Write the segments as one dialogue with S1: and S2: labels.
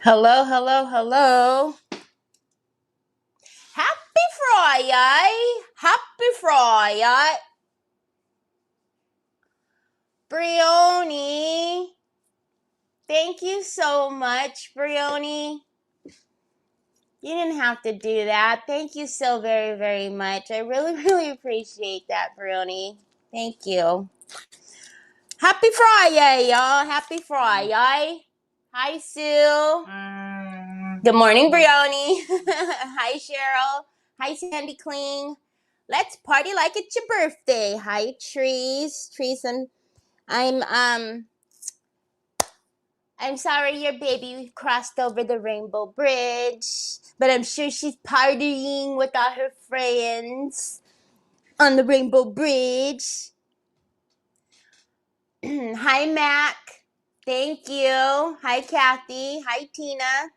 S1: Hello, hello, hello. Happy Friday. Happy Friday. Brioni. Thank you so much, Brioni. You didn't have to do that. Thank you so very, very much. I really, really appreciate that, Brioni. Thank you. Happy Friday, y'all. Happy Friday. Hi, Sue. Good morning, Brioni. Hi, Cheryl. Hi, Sandy Kling. Let's party like it's your birthday. Hi, Trees. Trees, I'm sorry your baby crossed over the Rainbow Bridge, but I'm sure she's partying with all her friends on the Rainbow Bridge. Hi, Mac. Thank you. Hi, Kathy. Hi, Tina.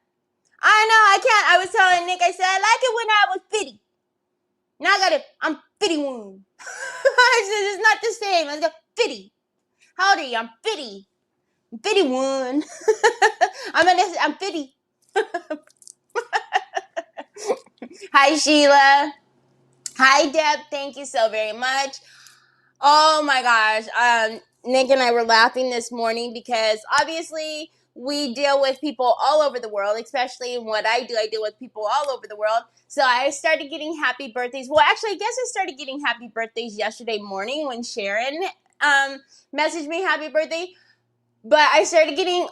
S1: I know I can't. I was telling Nick. I said I like it when I was 50. Now I'm 51. I said it's not the same. Let's go 50. How old are you? I'm 50. I'm 51. I'm 50. Hi, Sheila. Hi, Deb. Thank you so very much. Oh my gosh. Nick and I were laughing this morning because obviously we deal with people all over the world, especially in what I do. I deal with people all over the world. So I started getting happy birthdays. Well, actually, I guess I started getting happy birthdays yesterday morning when Sharon messaged me happy birthday. But I started getting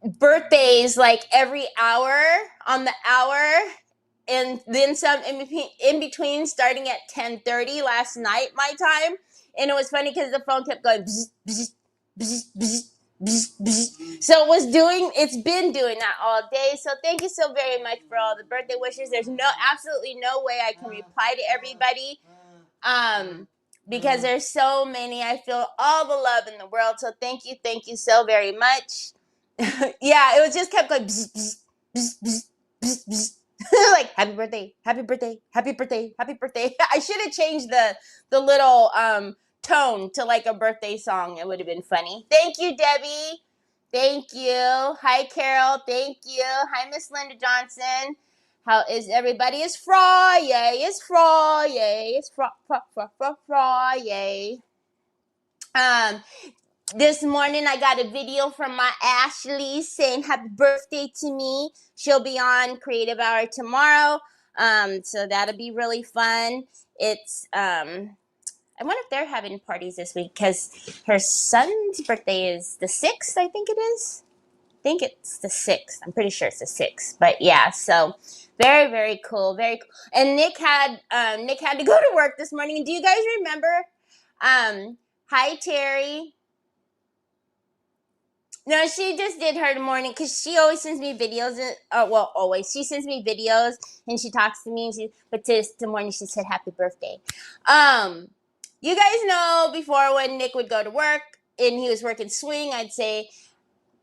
S1: birthdays like every hour on the hour, and then some in between, starting at 10:30 last night my time. And it was funny because the phone kept going bzz, bzz, bzz, bzz, bzz, bzz. So it's been doing that all day. So thank you so very much for all the birthday wishes. There's absolutely no way I can reply to everybody, because there's so many. I feel all the love in the world. So thank you so very much. Yeah, it was just kept going bzz, bzz, bzz, bzz, bzz, bzz. Like happy birthday, happy birthday, happy birthday, happy birthday. I should have changed the little tone to like a birthday song. It would have been funny. Thank you, Debbie. Thank you. Hi, Carol. Thank you. Hi, Miss Linda Johnson. How is everybody? It's Friday. It's Friday. It's Friday. Um, this morning I got a video from my Ashley saying happy birthday to me. She'll be on Creative Hour tomorrow. So that'll be really fun. It's I wonder if they're having parties this week because her son's birthday is the 6th, I think it is. I think it's the 6th. I'm pretty sure it's the 6th. But yeah, so very, very cool. Very cool. And Nick had to go to work this morning. Do you guys remember? Hi Terry. No, she just did her morning because she always sends me videos. Well, always she sends me videos and she talks to me. But this morning she said happy birthday. You guys know before when Nick would go to work and he was working swing, I'd say,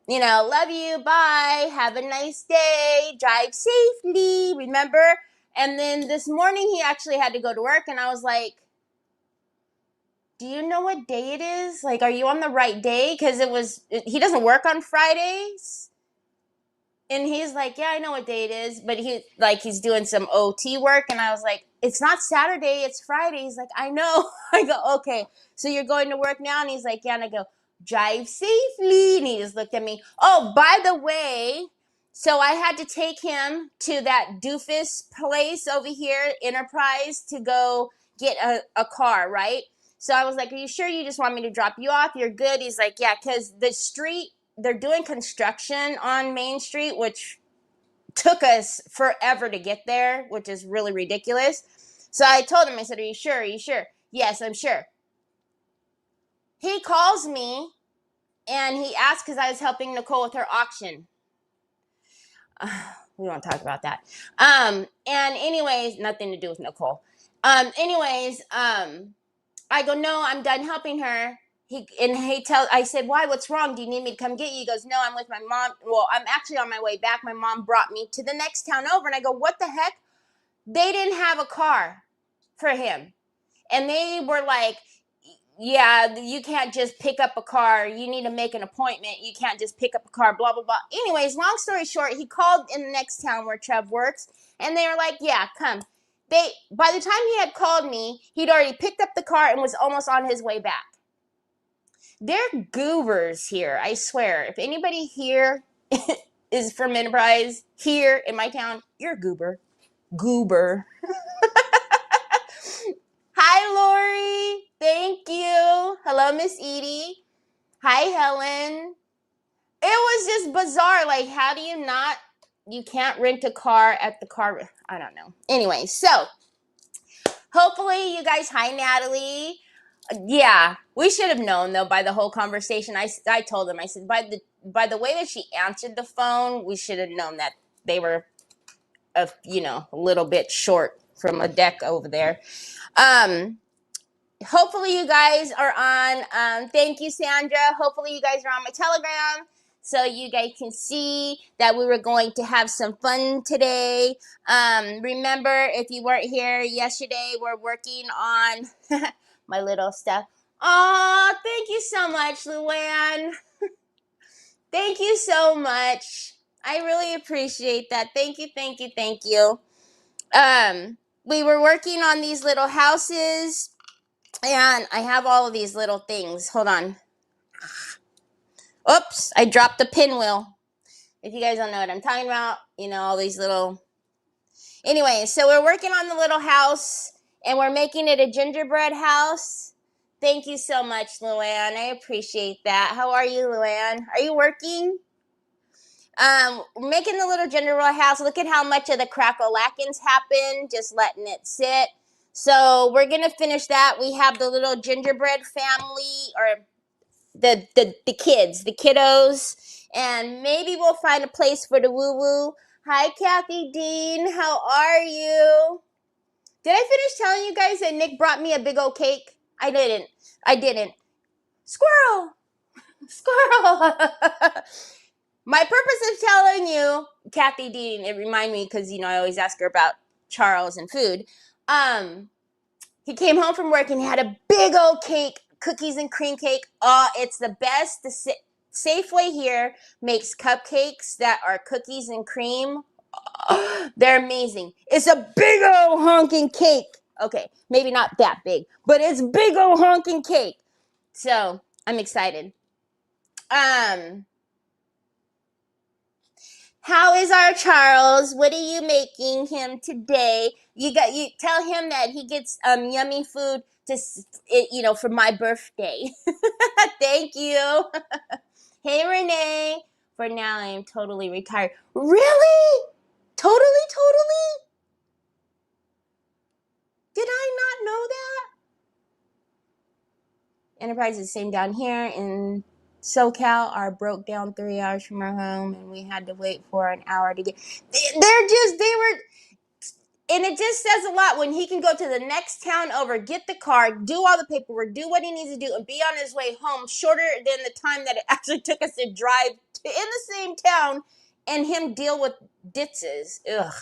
S1: love you, bye, have a nice day, drive safely. Remember? And then this morning he actually had to go to work, and I was like, do you know what day it is? Like, are you on the right day? Because he doesn't work on Fridays. And he's like, yeah, I know what day it is. But he's doing some OT work. And I was like, it's not Saturday, it's Friday. He's like, I know. I go, okay, so you're going to work now? And he's like, yeah. And I go, drive safely. And he just looked at me. Oh, by the way, so I had to take him to that doofus place over here, Enterprise, to go get a car, right? So I was like, are you sure you just want me to drop you off? You're good? He's like, yeah, because the street, they're doing construction on Main Street, which took us forever to get there, which is really ridiculous. So I told him, I said, are you sure? Are you sure? Yes, I'm sure. He calls me and he asked because I was helping Nicole with her auction. We won't talk about that. And anyways, nothing to do with Nicole. I go, no, I'm done helping her. I said, why? What's wrong? Do you need me to come get you? He goes, no, I'm with my mom. Well, I'm actually on my way back. My mom brought me to the next town over. And I go, what the heck? They didn't have a car for him. And they were like, yeah, you can't just pick up a car. You need to make an appointment. You can't just pick up a car, blah, blah, blah. Anyways, long story short, he called in the next town where Trev works, and they were like, yeah, come. By the time he had called me, he'd already picked up the car and was almost on his way back. They're goobers here, I swear. If anybody here is from Enterprise, here in my town, you're a goober. Goober. Hi, Lori. Thank you. Hello, Miss Edie. Hi, Helen. It was just bizarre. Like, how do you can't rent a car at the car, I don't know. Anyway, so hopefully you guys, hi, Natalie. Yeah, we should have known though by the whole conversation. I told them, I said, by the way that she answered the phone, we should have known that they were a little bit short from a deck over there. Hopefully you guys are on, thank you, Sandra. Hopefully you guys are on my Telegram so you guys can see that we were going to have some fun today. Remember, if you weren't here yesterday, we're working on my little stuff. Oh, thank you so much, Luann. Thank you so much. I really appreciate that. Thank you, thank you, thank you. We were working on these little houses. And I have all of these little things. Hold on. Oops, I dropped the pinwheel. If you guys don't know what I'm talking about, all these little... Anyway, so we're working on the little house, and we're making it a gingerbread house. Thank you so much, Luann. I appreciate that. How are you, Luann? Are you working? Making the little gingerbread house. Look at how much of the crack-a-lackins happened, just letting it sit. So we're going to finish that. We have the little gingerbread family, or the kids, the kiddos, and maybe we'll find a place for the woo-woo. Hi, Kathy Dean. How are you? Did I finish telling you guys that Nick brought me a big old cake? I didn't. Squirrel. My purpose of telling you, Kathy Dean, it reminded me because, I always ask her about Charles and food. He came home from work and he had a big old cake, cookies and cream cake. Oh, it's the best. The Safeway here makes cupcakes that are cookies and cream. Oh, they're amazing. It's a big old honking cake. Okay, maybe not that big, but it's big old honking cake. So I'm excited. How is our Charles? What are you making him today? You tell him that he gets yummy food for my birthday. Thank you. Hey, Renee. For now, I am totally retired. Really? Totally? Did I not know that? Enterprise is the same down here in SoCal. Our broke down 3 hours from our home, and we had to wait for an hour to get. And it just says a lot when he can go to the next town over, get the car, do all the paperwork, do what he needs to do, and be on his way home shorter than the time that it actually took us to drive in the same town and him deal with ditzes. Ugh.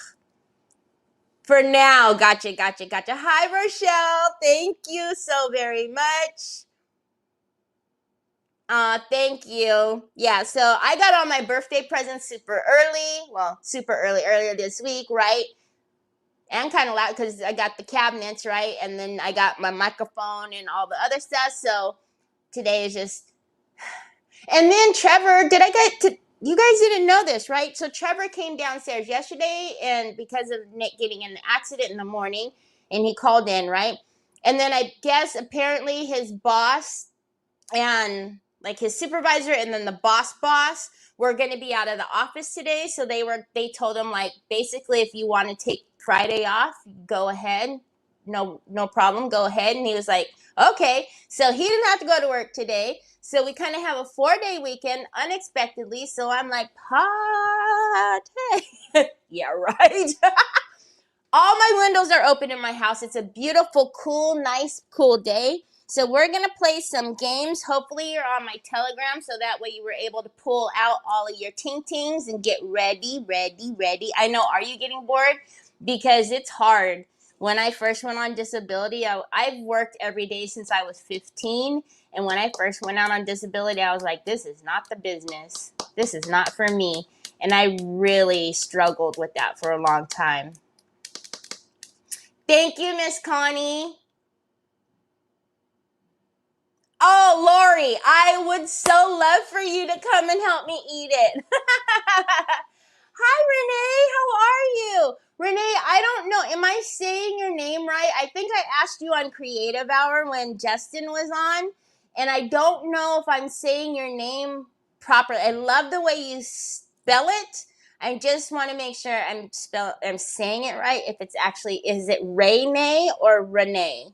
S1: For now, gotcha. Hi, Rochelle. Thank you so very much. Thank you. Yeah, so I got all my birthday presents super early. Well, super early, earlier this week, right? And kind of loud because I got the cabinets, right? And then I got my microphone and all the other stuff. So today is just... And then Trevor, you guys didn't know this, right? So Trevor came downstairs yesterday, and because of Nick getting in the accident in the morning, and he called in, right? And then I guess apparently his boss and like his supervisor and then the boss were going to be out of the office today. So they told him, like, basically, if you want to take Friday off, go ahead. No problem. Go ahead. And he was like, okay. So he didn't have to go to work today. So we kind of have a 4-day weekend unexpectedly. So I'm like, party. Yeah, right. All my windows are open in my house. It's a beautiful, cool, nice, cool day. So we're going to play some games. Hopefully you're on my Telegram so that way you were able to pull out all of your ting-tings and get ready. I know, are you getting bored? Because it's hard. when I first went on disability, I've worked every day since I was 15. And when I first went out on disability, I was like, this is not the business. This is not for me. And I really struggled with that for a long time. Thank you, Miss Connie. Oh, Lori, I would so love for you to come and help me eat it. Hi, Renee. How are you? Renee, I don't know. Am I saying your name right? I think I asked you on Creative Hour when Justin was on, and I don't know if I'm saying your name properly. I love the way you spell it. I just want to make sure I'm saying it right. If it's actually, is it Renee or Renee?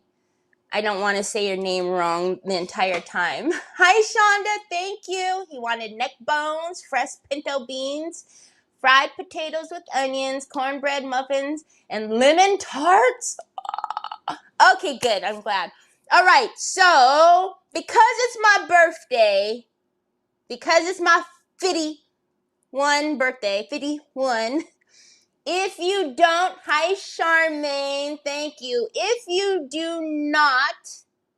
S1: I don't want to say your name wrong the entire time. Hi, Shonda. Thank you. He wanted neck bones, fresh pinto beans, fried potatoes with onions, cornbread muffins, and lemon tarts. Okay, good. I'm glad. All right. So, because it's my birthday, because it's my 51 birthday, 51. If you don't, hi Charmaine, thank you. If you do not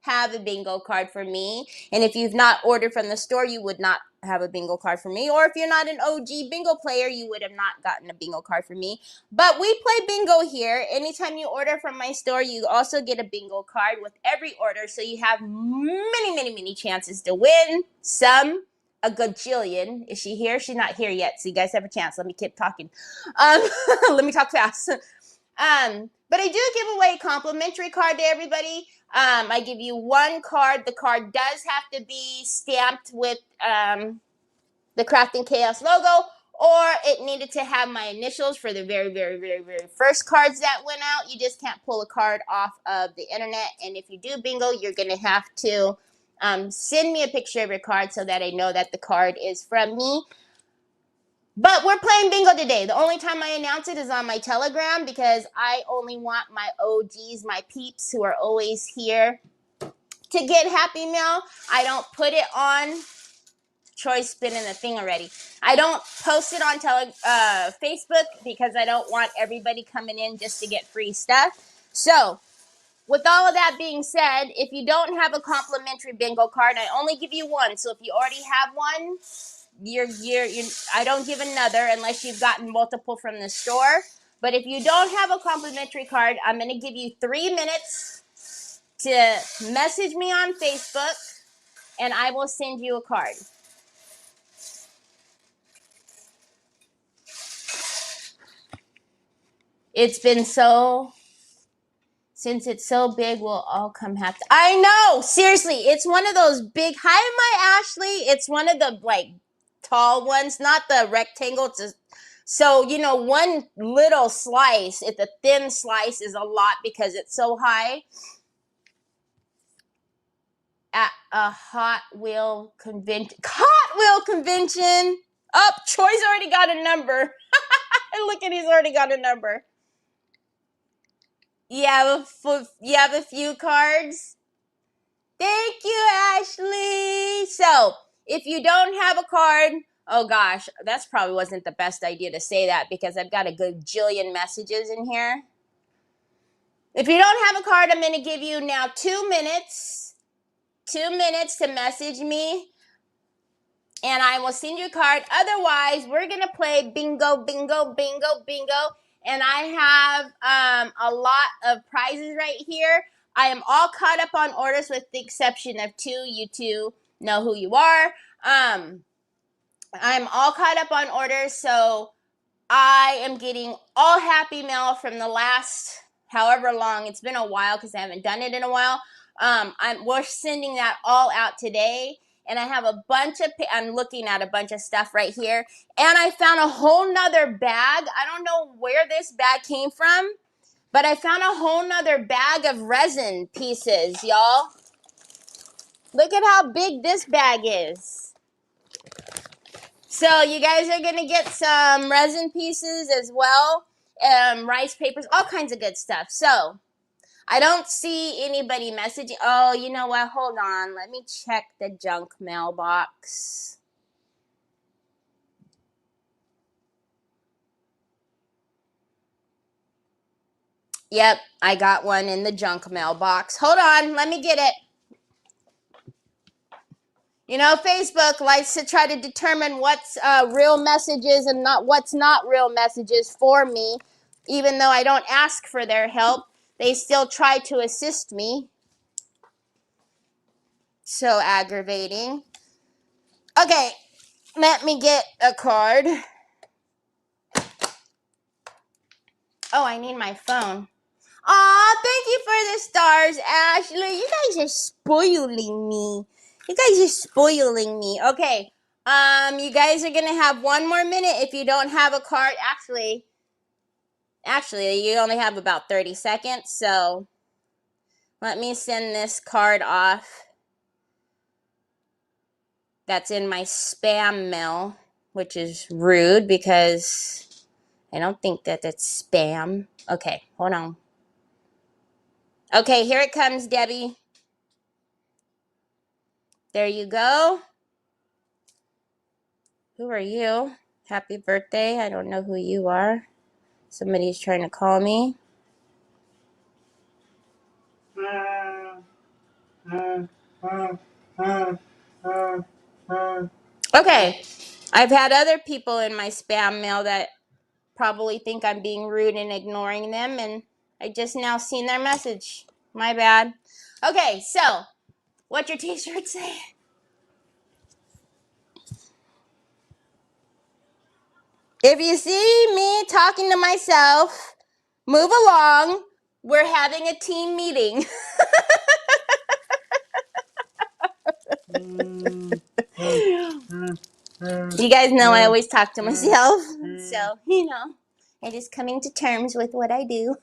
S1: have a bingo card for me, and if you've not ordered from the store, you would not have a bingo card for me. Or if you're not an OG bingo player, you would have not gotten a bingo card for me. But we play bingo here. Anytime you order from my store, you also get a bingo card with every order. So you have many, many, many chances to win. Some, a gajillion. Is she here? She's not here yet. So you guys have a chance. Let me keep talking. Let me talk fast. But I do give away a complimentary card to everybody. I give you one card. The card does have to be stamped with the Crafting Chaos logo, or it needed to have my initials for the very, very, very, very first cards that went out. You just can't pull a card off of the internet. And if you do bingo, you're going to have to send me a picture of your card so that I know that the card is from me. But we're playing bingo today. The only time I announce it is on my Telegram because I only want my OGs, my peeps who are always here to get Happy Mail. I don't put it on. Troy's spinning the thing already. I don't post it on Facebook because I don't want everybody coming in just to get free stuff. So, with all of that being said, if you don't have a complimentary bingo card, I only give you one. So if you already have one, I don't give another unless you've gotten multiple from the store. But if you don't have a complimentary card, I'm going to give you 3 minutes to message me on Facebook, and I will send you a card. It's been so... Since it's so big, we'll all come happy. I know! Seriously, it's one of those big... Hi, my Ashley! It's one of the, tall ones, not the rectangle. It's so, one little slice, if the thin slice is a lot because it's so high. At a Hot Wheel convention. Oh, Troy's already got a number. Look at, he's already got a number. You have a few cards? Thank you, Ashley. So, if you don't have a card, oh gosh, that's probably wasn't the best idea to say that because I've got a gajillion messages in here. If you don't have a card, I'm going to give you now 2 minutes. 2 minutes to message me, and I will send you a card. Otherwise, we're going to play bingo, bingo, bingo, bingo. And I have a lot of prizes right here. I am all caught up on orders with the exception of 2. You 2 know who you are. I'm all caught up on orders, so I am getting all Happy Mail from the last however long. It's been a while because I haven't done it in a while. We're sending that all out today. And I have I'm looking at a bunch of stuff right here. And I found a whole nother bag. I don't know where this bag came from, but I found a whole nother bag of resin pieces, y'all. Look at how big this bag is. So you guys are going to get some resin pieces as well. Rice papers, all kinds of good stuff. So I don't see anybody messaging. Oh, you know what? Hold on. Let me check the junk mailbox. Yep, I got one in the junk mailbox. Hold on, let me get it. You know, Facebook likes to try to determine what's real messages and what's not real messages for me. Even though I don't ask for their help, they still try to assist me. So aggravating. Okay, let me get a card. Oh, I need my phone. Aw, thank you for the stars, Ashley. You guys are spoiling me. You guys are spoiling me. Okay. You guys are gonna have one more minute if you don't have a card. Actually, you only have about 30 seconds, so let me send this card off. That's in my spam mail, which is rude because I don't think that it's spam. Okay, hold on. Okay, here it comes, Debbie. There you go. Who are you? Happy birthday. I don't know who you are. Somebody's trying to call me. Okay. I've had other people in my spam mail that probably think I'm being rude and ignoring them, and I just now seen their message. My bad. Okay, so what's your t-shirt say? If you see me talking to myself, move along. We're having a team meeting. You guys know I always talk to myself. So, I'm just coming to terms with what I do.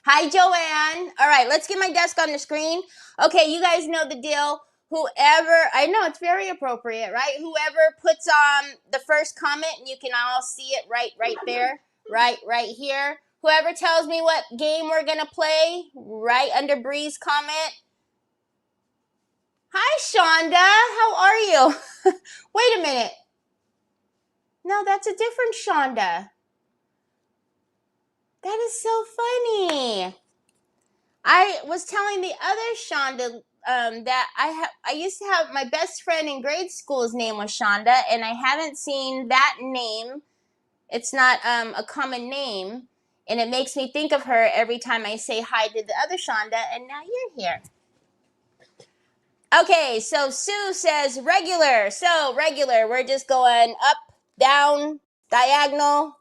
S1: Hi, Joanne. All right, let's get my desk on the screen. Okay, you guys know the deal. Whoever, I know it's very appropriate, right? Whoever puts on the first comment, and you can all see it right there, right here. Whoever tells me what game we're going to play, right under Bree's comment. Hi, Shonda. How are you? Wait a minute. No, that's a different Shonda. That is so funny. I was telling the other Shonda that I used to have my best friend in grade school's name was Shonda, and I haven't seen that name. It's not a common name, and it makes me think of her every time I say hi to the other Shonda, and now you're here. Okay, so Sue says regular. So regular, we're just going up, down, diagonal.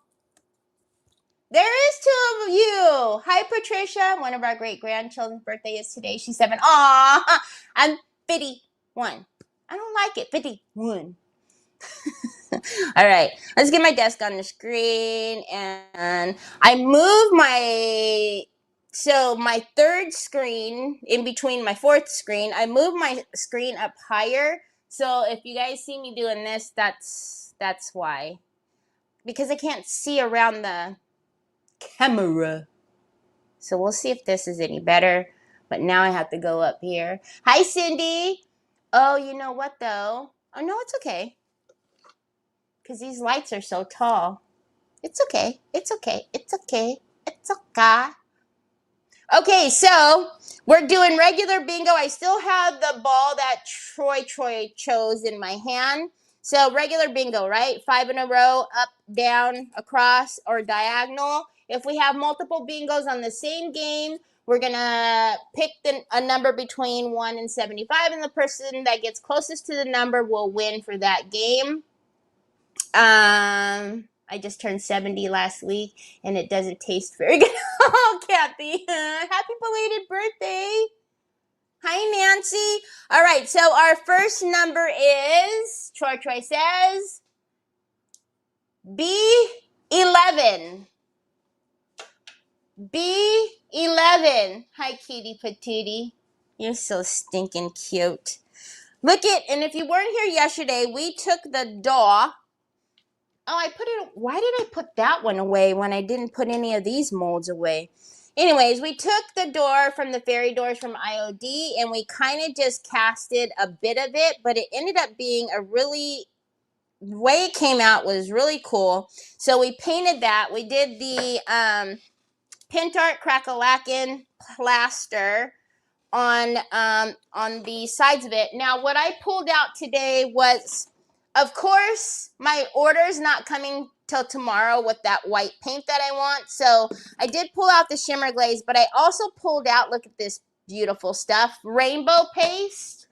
S1: There is two of you. Hi, Patricia. One of our great-grandchildren's birthday is today. She's 7. Aw, I'm 51. I don't like it. 51. All right, let's get my desk on the screen. And I move my third screen in between my fourth screen. I move my screen up higher. So if you guys see me doing this, that's why. Because I can't see around the camera. So we'll see if this is any better. But now I have to go up here. Hi, Cindy. Oh, you know what, though? Oh, no, it's okay. Because these lights are so tall. It's okay. It's okay. It's okay. It's okay. Okay, so we're doing regular bingo. I still have the ball that Troy chose in my hand. So regular bingo, right? 5 in a row, up, down, across, or diagonal. If we have multiple bingos on the same game, we're going to pick a number between 1 and 75, and the person that gets closest to the number will win for that game. I just turned 70 last week, and it doesn't taste very good. Oh, Kathy, happy belated birthday. Hi, Nancy. All right, so our first number is, Troy says, B11. B11. Hi, Kitty Patootie. You're so stinking cute. Look at, and if you weren't here yesterday, we took the doll. Oh, why did I put that one away when I didn't put any of these molds away? Anyways, we took the door from the fairy doors from IOD, and we kind of just casted a bit of it, but it ended up being a really way it came out was really cool. So we painted that. We did the Pintart Crackalacken plaster on the sides of it. Now, what I pulled out today was, of course, my order's not coming till tomorrow with that white paint that I want. So I did pull out the shimmer glaze, but I also pulled out, look at this beautiful stuff, rainbow paste.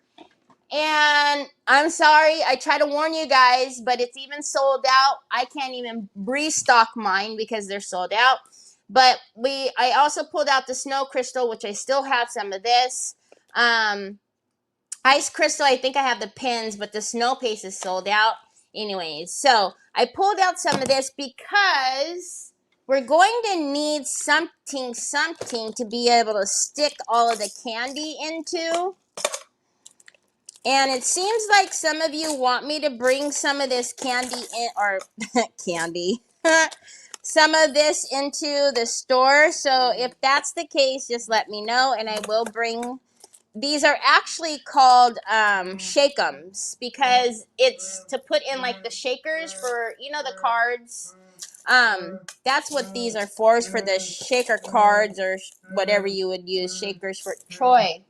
S1: And I'm sorry, I try to warn you guys, but it's even sold out. I can't even restock mine because they're sold out. But I also pulled out the snow crystal, which I still have some of this. Ice crystal, I think I have the pins, but the snow paste is sold out. Anyways, so I pulled out some of this because we're going to need something to be able to stick all of the candy into. And it seems like some of you want me to bring some of this candy in, or candy, some of this into the store. So if that's the case, just let me know and I will bring. These are actually called Shake'ems because it's to put in like the shakers for, you know, the cards. That's what these are for, is for the shaker cards or whatever you would use, shakers for Troy.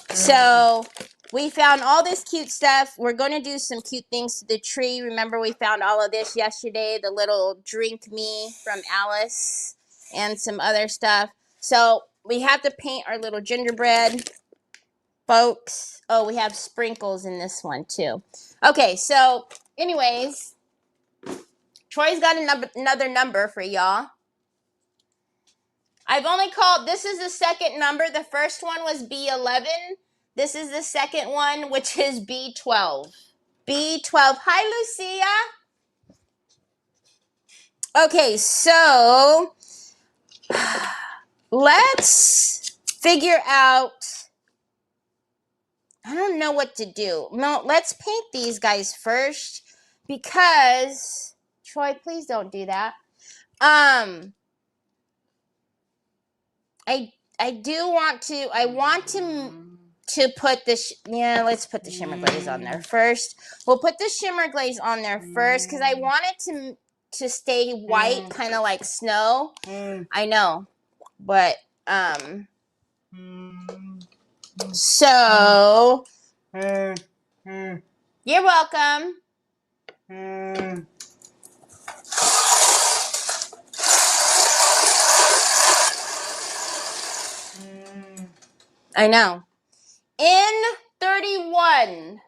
S1: So we found all this cute stuff. We're going to do some cute things to the tree. Remember, we found all of this yesterday, the little drink me from Alice and some other stuff. So we have to paint our little gingerbread, folks. Oh, we have sprinkles in this one too. Okay, so anyways, Troy's got another number for y'all. I've only called, this is the second number. The first one was B11. This is the second one, which is B12. B12. Hi, Lucia. Okay, so let's figure out, I don't know what to do. No, let's paint these guys first because, Troy, please don't do that. I do want to, I want to put this, yeah, let's put the shimmer glaze on there first. We'll put the shimmer glaze on there first because I want it to stay white, kind of like snow. I know, but, so, you're welcome. I know. In 31.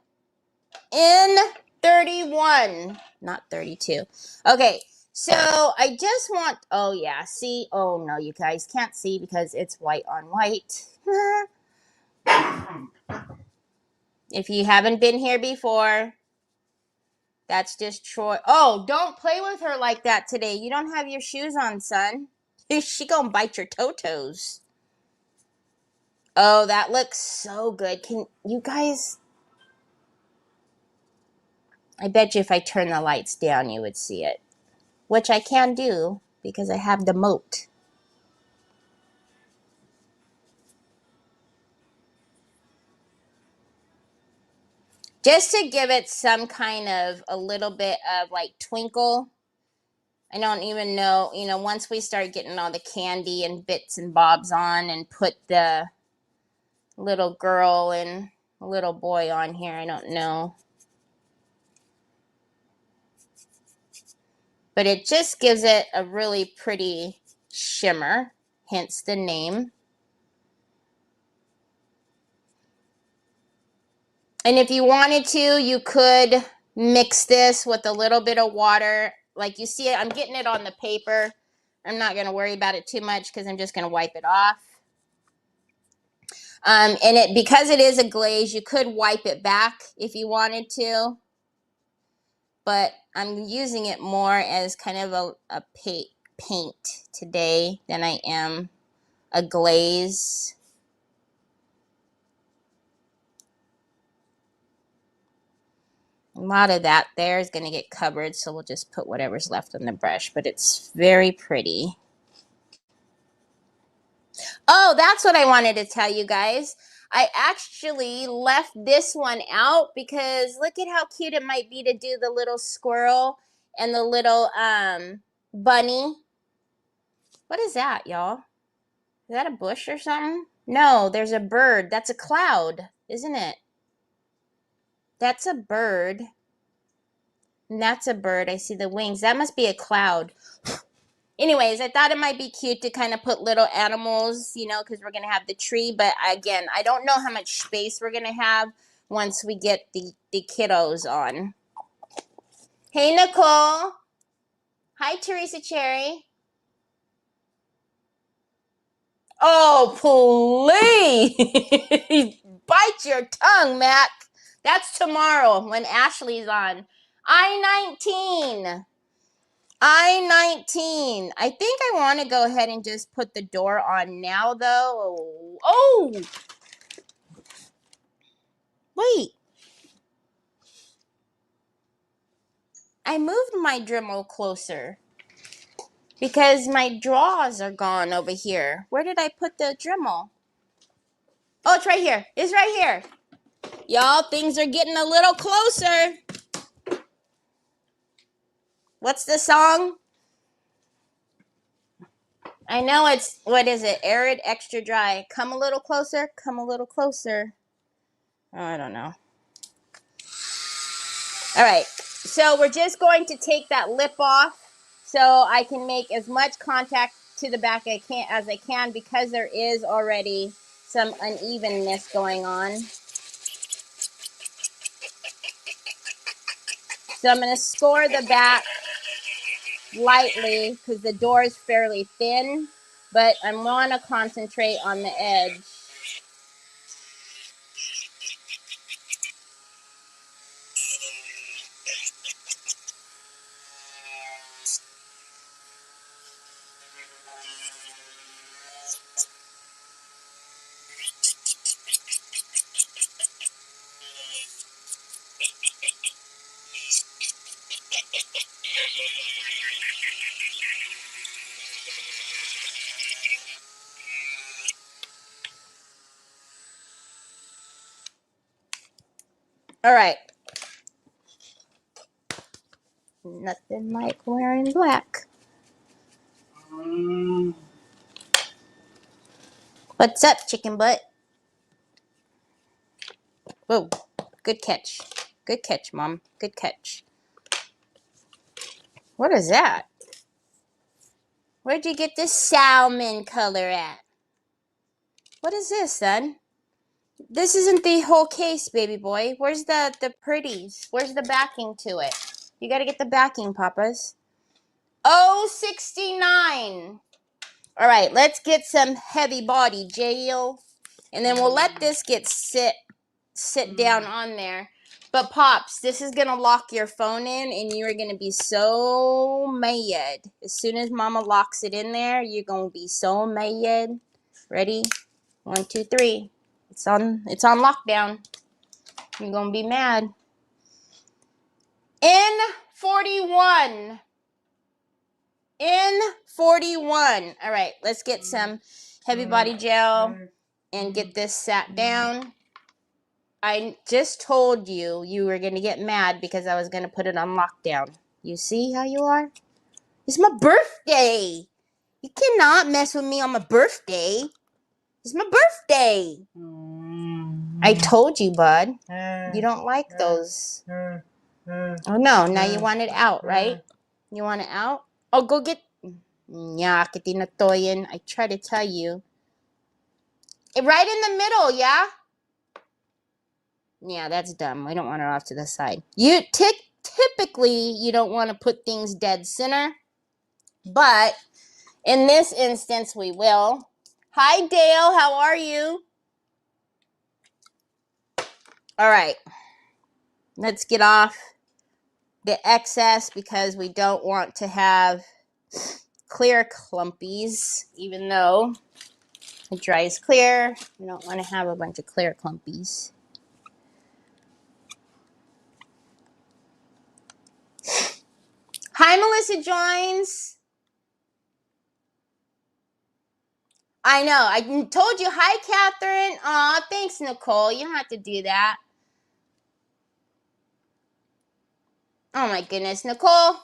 S1: In 31. Not 32. Okay, so I just want, oh yeah, see? Oh no, you guys can't see because it's white on white. If you haven't been here before, that's just Troy. Oh, don't play with her like that today. You don't have your shoes on, son. She gonna bite your toe-toes. Oh, that looks so good. Can you guys... I bet you if I turn the lights down, you would see it. Which I can do because I have the moat. Just to give it some kind of a little bit of like twinkle. I don't even know, you know, once we start getting all the candy and bits and bobs on and put the little girl and little boy on here, I don't know. But it just gives it a really pretty shimmer, hence the name. And if you wanted to, you could mix this with a little bit of water. Like you see it, I'm getting it on the paper. I'm not going to worry about it too much because I'm just going to wipe it off. And because it is a glaze, you could wipe it back if you wanted to. But I'm using it more as kind of a paint today than I am a glaze. A lot of that there is going to get covered, so we'll just put whatever's left on the brush. But it's very pretty. Oh, that's what I wanted to tell you guys. I actually left this one out because look at how cute it might be to do the little squirrel and the little bunny. What is that, y'all? Is that a bush or something? No, there's a bird. That's a cloud, isn't it? That's a bird. And that's a bird. I see the wings. That must be a cloud. Anyways, I thought it might be cute to kind of put little animals, you know, because we're going to have the tree. But again, I don't know how much space we're going to have once we get the kiddos on. Hey, Nicole. Hi, Teresa Cherry. Oh, please. Bite your tongue, Mac. That's tomorrow when Ashley's on. I-19. I-19. I think I want to go ahead and just put the door on now, though. Oh! Wait. I moved my Dremel closer because my drawers are gone over here. Where did I put the Dremel? Oh, it's right here. It's right here. Y'all, things are getting a little closer. What's the song? I know it's, what is it? Arid, extra dry. Come a little closer. Come a little closer. Oh, I don't know. All right. So we're just going to take that lip off so I can make as much contact to the back as I can because there is already some unevenness going on. So I'm going to score the back lightly because the door is fairly thin, but I want to concentrate on the edge. All right. Nothing like wearing black. What's up, chicken butt? Whoa. Good catch. Good catch, Mom. Good catch. What is that? Where'd you get this salmon color at? What is this, son? This isn't the whole case, baby boy. Where's the pretties? Where's the backing to it? You gotta get the backing, papas. Oh, 69. All right, let's get some heavy body, J.O. And then we'll let this get sit down on there. But Pops, this is gonna lock your phone in and you're gonna be so mad. As soon as Mama locks it in there, you're gonna be so mad. Ready? 1, 2, 3. It's on lockdown. You're gonna be mad. N41. N41. All right, let's get some heavy body gel and get this sat down. I just told you were going to get mad because I was going to put it on lockdown. You see how you are? It's my birthday. You cannot mess with me on my birthday. It's my birthday. I told you, bud. You don't like those. Oh, no. Now you want it out, right? You want it out? Oh, go get... Yeah, katinatoyin. I try to tell you. Right in the middle, yeah? Yeah, that's dumb. We don't want it off to the side. Typically, you don't want to put things dead center. But in this instance, we will. Hi, Dale. How are you? All right. Let's get off the excess because we don't want to have clear clumpies. Even though it dries clear, we don't want to have a bunch of clear clumpies. Hi, Melissa joins. I know. I told you. Hi, Catherine. Aw, thanks, Nicole. You don't have to do that. Oh, my goodness. Nicole,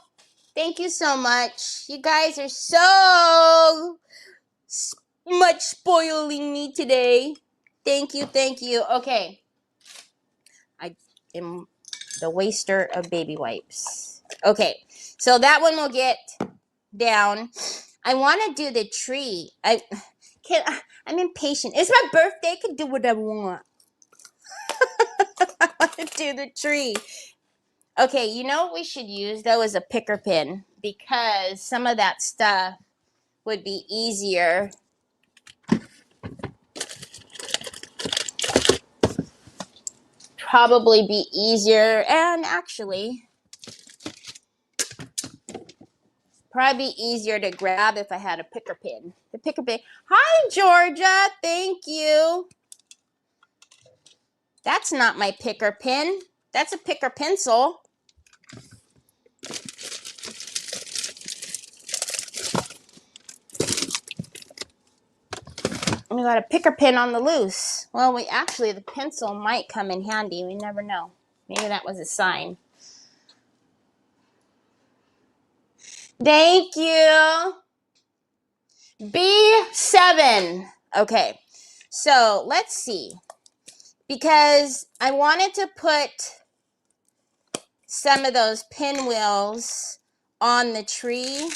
S1: thank you so much. You guys are so much spoiling me today. Thank you. Thank you. Okay. I am the waster of baby wipes. Okay. So that one will get down. I want to do the tree. I'm impatient. It's my birthday. I can do what I want. I want to do the tree. Okay, you know what we should use though is a picker pin because some of that stuff would be easier. Probably be easier and actually probably be easier to grab if I had a picker pin. The picker pin. Hi, Georgia. Thank you. That's not my picker pin. That's a picker pencil. We got a picker pin on the loose. Well, the pencil might come in handy. We never know. Maybe that was a sign. Thank you. B7. Okay. So let's see. Because I wanted to put some of those pinwheels on the tree.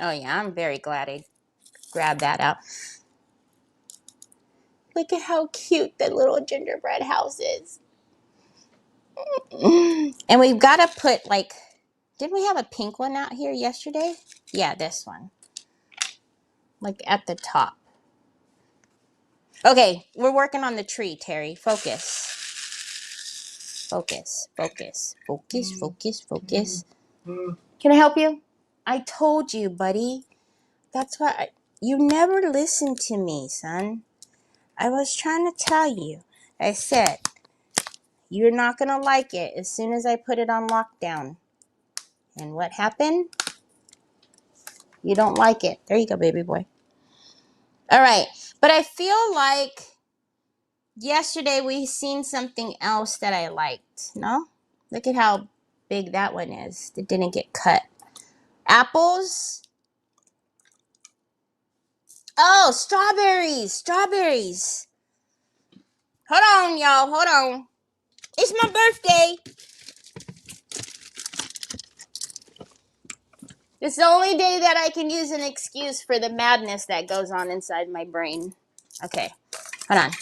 S1: Oh yeah, I'm very glad I grabbed that out. Look at how cute the little gingerbread house is. And we've got to put like, didn't we have a pink one out here yesterday? Yeah, this one. Like at the top. Okay, we're working on the tree, Terry. Focus. Focus, focus, focus, focus, focus. Can I help you? I told you, buddy. That's why you never listened to me, son. I was trying to tell you. I said, you're not going to like it as soon as I put it on lockdown. And what happened? You don't like it. There you go, baby boy. All right. But I feel like yesterday we seen something else that I liked. No? Look at how big that one is. It didn't get cut. Apples. Oh, strawberries. Strawberries. Hold on, y'all. Hold on. It's my birthday. It's the only day that I can use an excuse for the madness that goes on inside my brain. Okay. Hold on.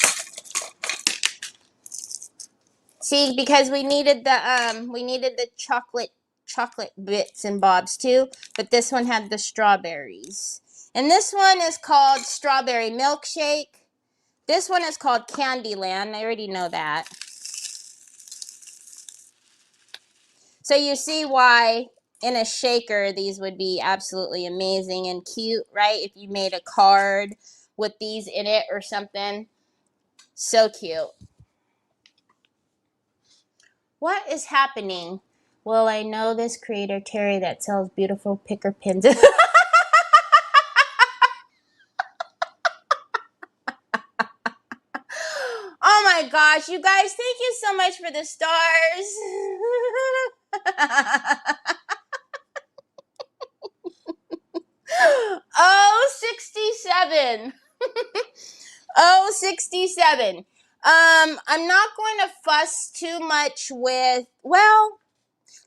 S1: See, because we needed the chocolate bits and bobs too, but this one had the strawberries. And this one is called Strawberry Milkshake. This one is called Candyland. I already know that. So you see why in a shaker these would be absolutely amazing and cute, right? If you made a card with these in it or something. So cute. What is happening? Well, I know this creator, Terry, that sells beautiful picker pins. Oh my gosh, you guys, thank you so much for the stars. Oh, 67. Oh, 67. I'm not going to fuss too much with, well,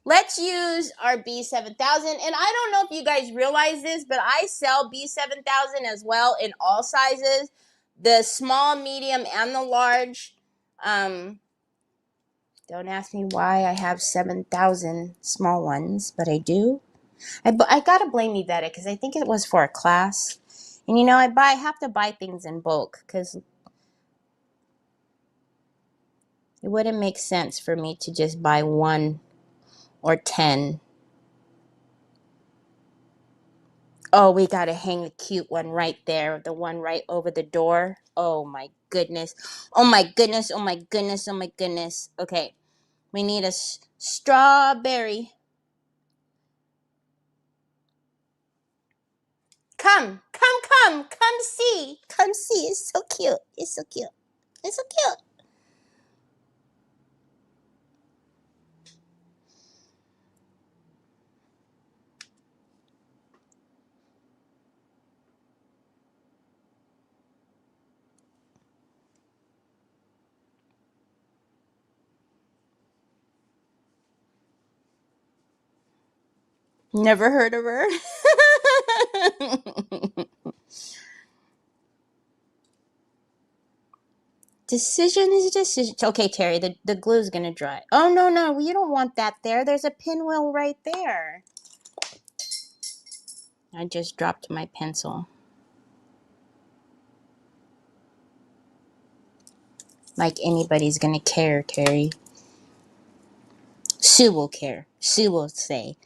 S1: let's use our B7000. And I don't know if you guys realize this, but I sell B7000 as well in all sizes. The small, medium, and the large. Don't ask me why I have 7,000 small ones, but I do. I gotta blame Yvette because I think it was for a class. And you know, I have to buy things in bulk because it wouldn't make sense for me to just buy 1 or 10. Oh, we gotta hang a cute one right there. The one right over the door. Oh my goodness. Oh my goodness. Oh my goodness. Oh my goodness. Okay. We need a strawberry Come see. Come see. It's so cute. It's so cute. It's so cute. Never heard of her. Decision is a decision. Okay, Terry, the glue's gonna dry. Oh, no, you don't want that there. There's a pinwheel right there. I just dropped my pencil. Like anybody's gonna care, Terry. Sue will care. Sue will say,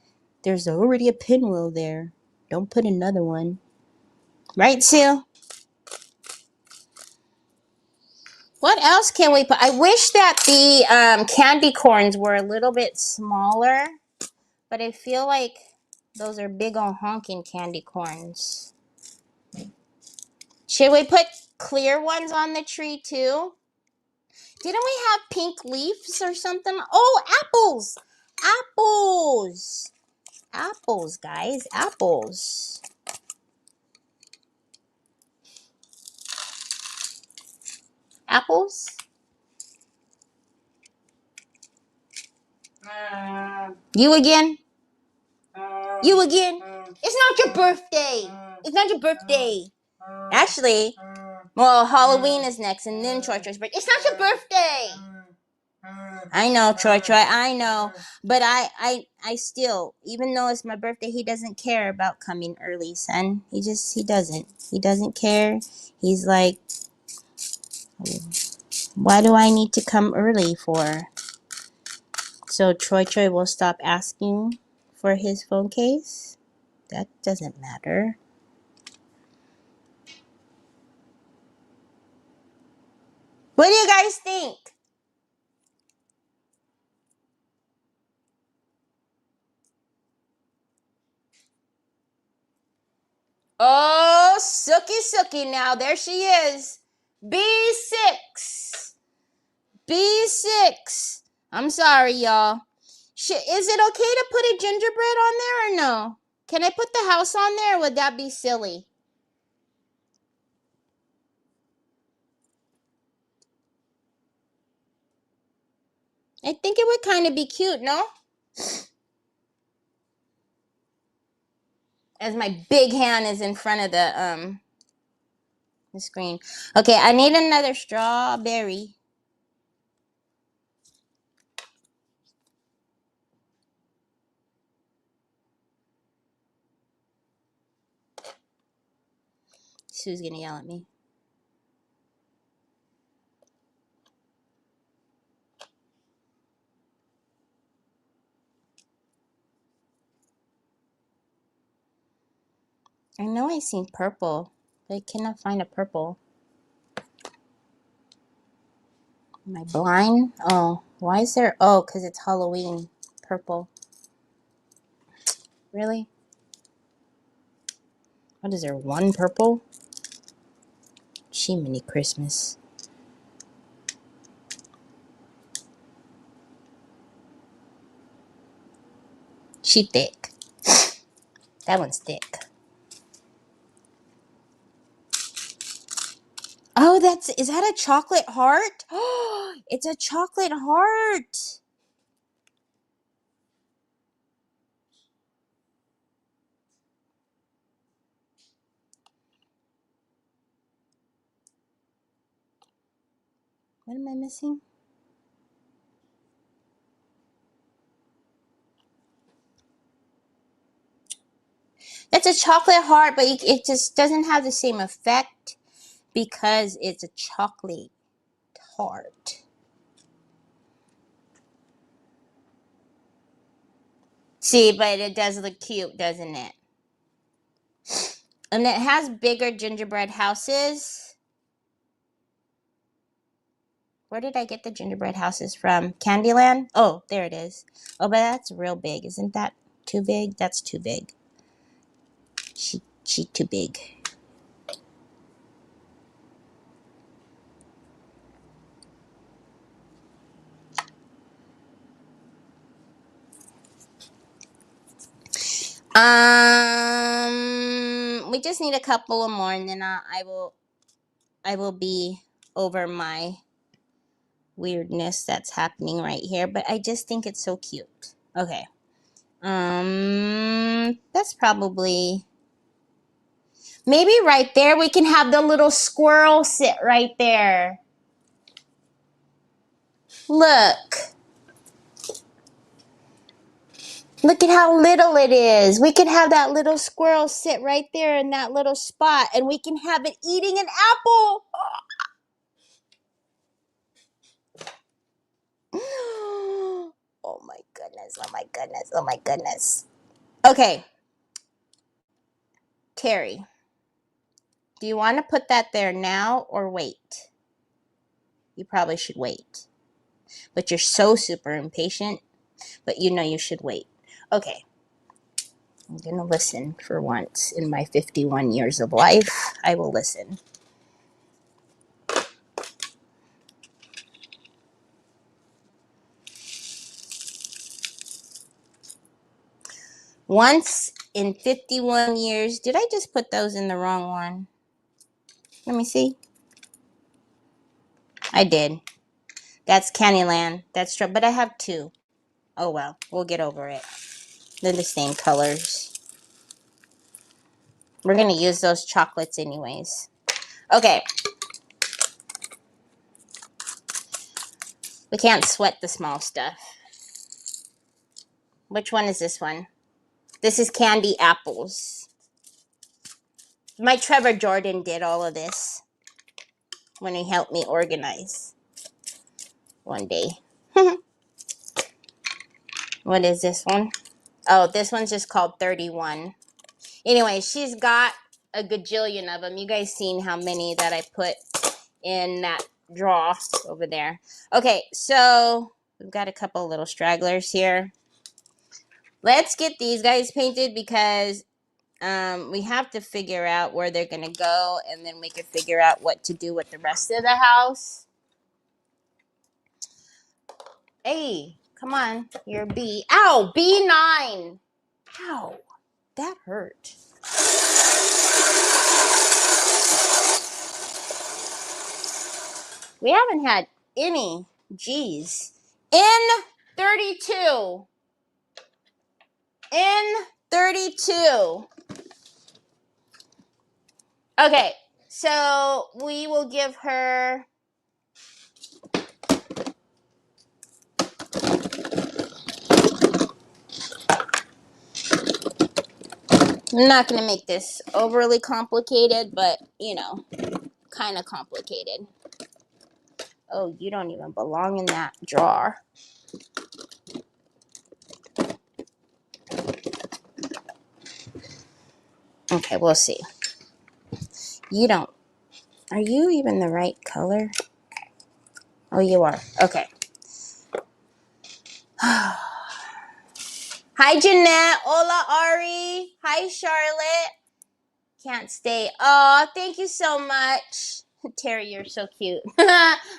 S1: there's already a pinwheel there. Don't put another one. Right, Sue? What else can we put? I wish that the candy corns were a little bit smaller, but I feel like those are big on honking candy corns. Should we put clear ones on the tree too? Didn't we have pink leaves or something? Oh, apples! Apples! Apples, guys. Apples. Apples? You again? You again? It's not your birthday. It's not your birthday. Actually, well, Halloween is next and then Troy Troy's birthday. It's not your birthday. I know, Troy, I know. But I still, even though it's my birthday, he doesn't care about coming early, son. He doesn't. He doesn't care. He's like, why do I need to come early for? So Troy will stop asking for his phone case? That doesn't matter. What do you guys think? Oh, Sookie now. There she is. B6. B6. I'm sorry, y'all. Is it okay to put a gingerbread on there or no? Can I put the house on there or would that be silly? I think it would kind of be cute, no? As my big hand is in front of the screen. Okay, I need another strawberry. Sue's gonna yell at me. I know I seen purple, but I cannot find a purple. Am I blind? Oh, why is there? Oh, because it's Halloween. Purple. Really? What is there? One purple? Mini Christmas. She thick. That one's thick. Oh, is that a chocolate heart? Oh, it's a chocolate heart. What am I missing? It's a chocolate heart, but it just doesn't have the same effect because it's a chocolate heart. See, but it does look cute, doesn't it? And it has bigger gingerbread houses. Where did I get the gingerbread houses from? Candyland? Oh, there it is. Oh, but that's real big. Isn't that too big? That's too big. She's too big. We just need a couple of more, and then I will be over my weirdness that's happening right here. But I just think it's so cute. Okay. That's probably maybe right there. We can have the little squirrel sit right there. Look. Look at how little it is. We could have that little squirrel sit right there in that little spot, and we can have it eating an apple. Oh my goodness. Oh my goodness. Oh my goodness. Okay. Terry, do you want to put that there now or wait? You probably should wait. But you're so super impatient, but you know you should wait. Okay. I'm going to listen for once in my 51 years of life. I will listen. Once in 51 years, did I just put those in the wrong one? Let me see. I did. That's Candyland. That's true. But I have two. Oh well, we'll get over it. They're the same colors. We're going to use those chocolates anyways. Okay. We can't sweat the small stuff. Which one is this one? This is candy apples. My Trevor Jordan did all of this when he helped me organize one day. What is this one? Oh, this one's just called 31. Anyway, she's got a gajillion of them. You guys seen how many that I put in that drawer over there. Okay, so we've got a couple little stragglers here. Let's get these guys painted because we have to figure out where they're going to go, and then we can figure out what to do with the rest of the house. Hey, come on. You're B. Ow, B9. Ow, that hurt. We haven't had any G's in 32. In 32. Okay, so we will give her I'm not going to make this overly complicated, but, you know, kind of complicated. Oh, you don't even belong in that drawer. Okay, we'll see. You don't. Are you even the right color? Oh, you are. Okay. Hi, Jeanette. Hola, Ari. Hi, Charlotte. Can't stay. Oh, thank you so much. Terry, you're so cute.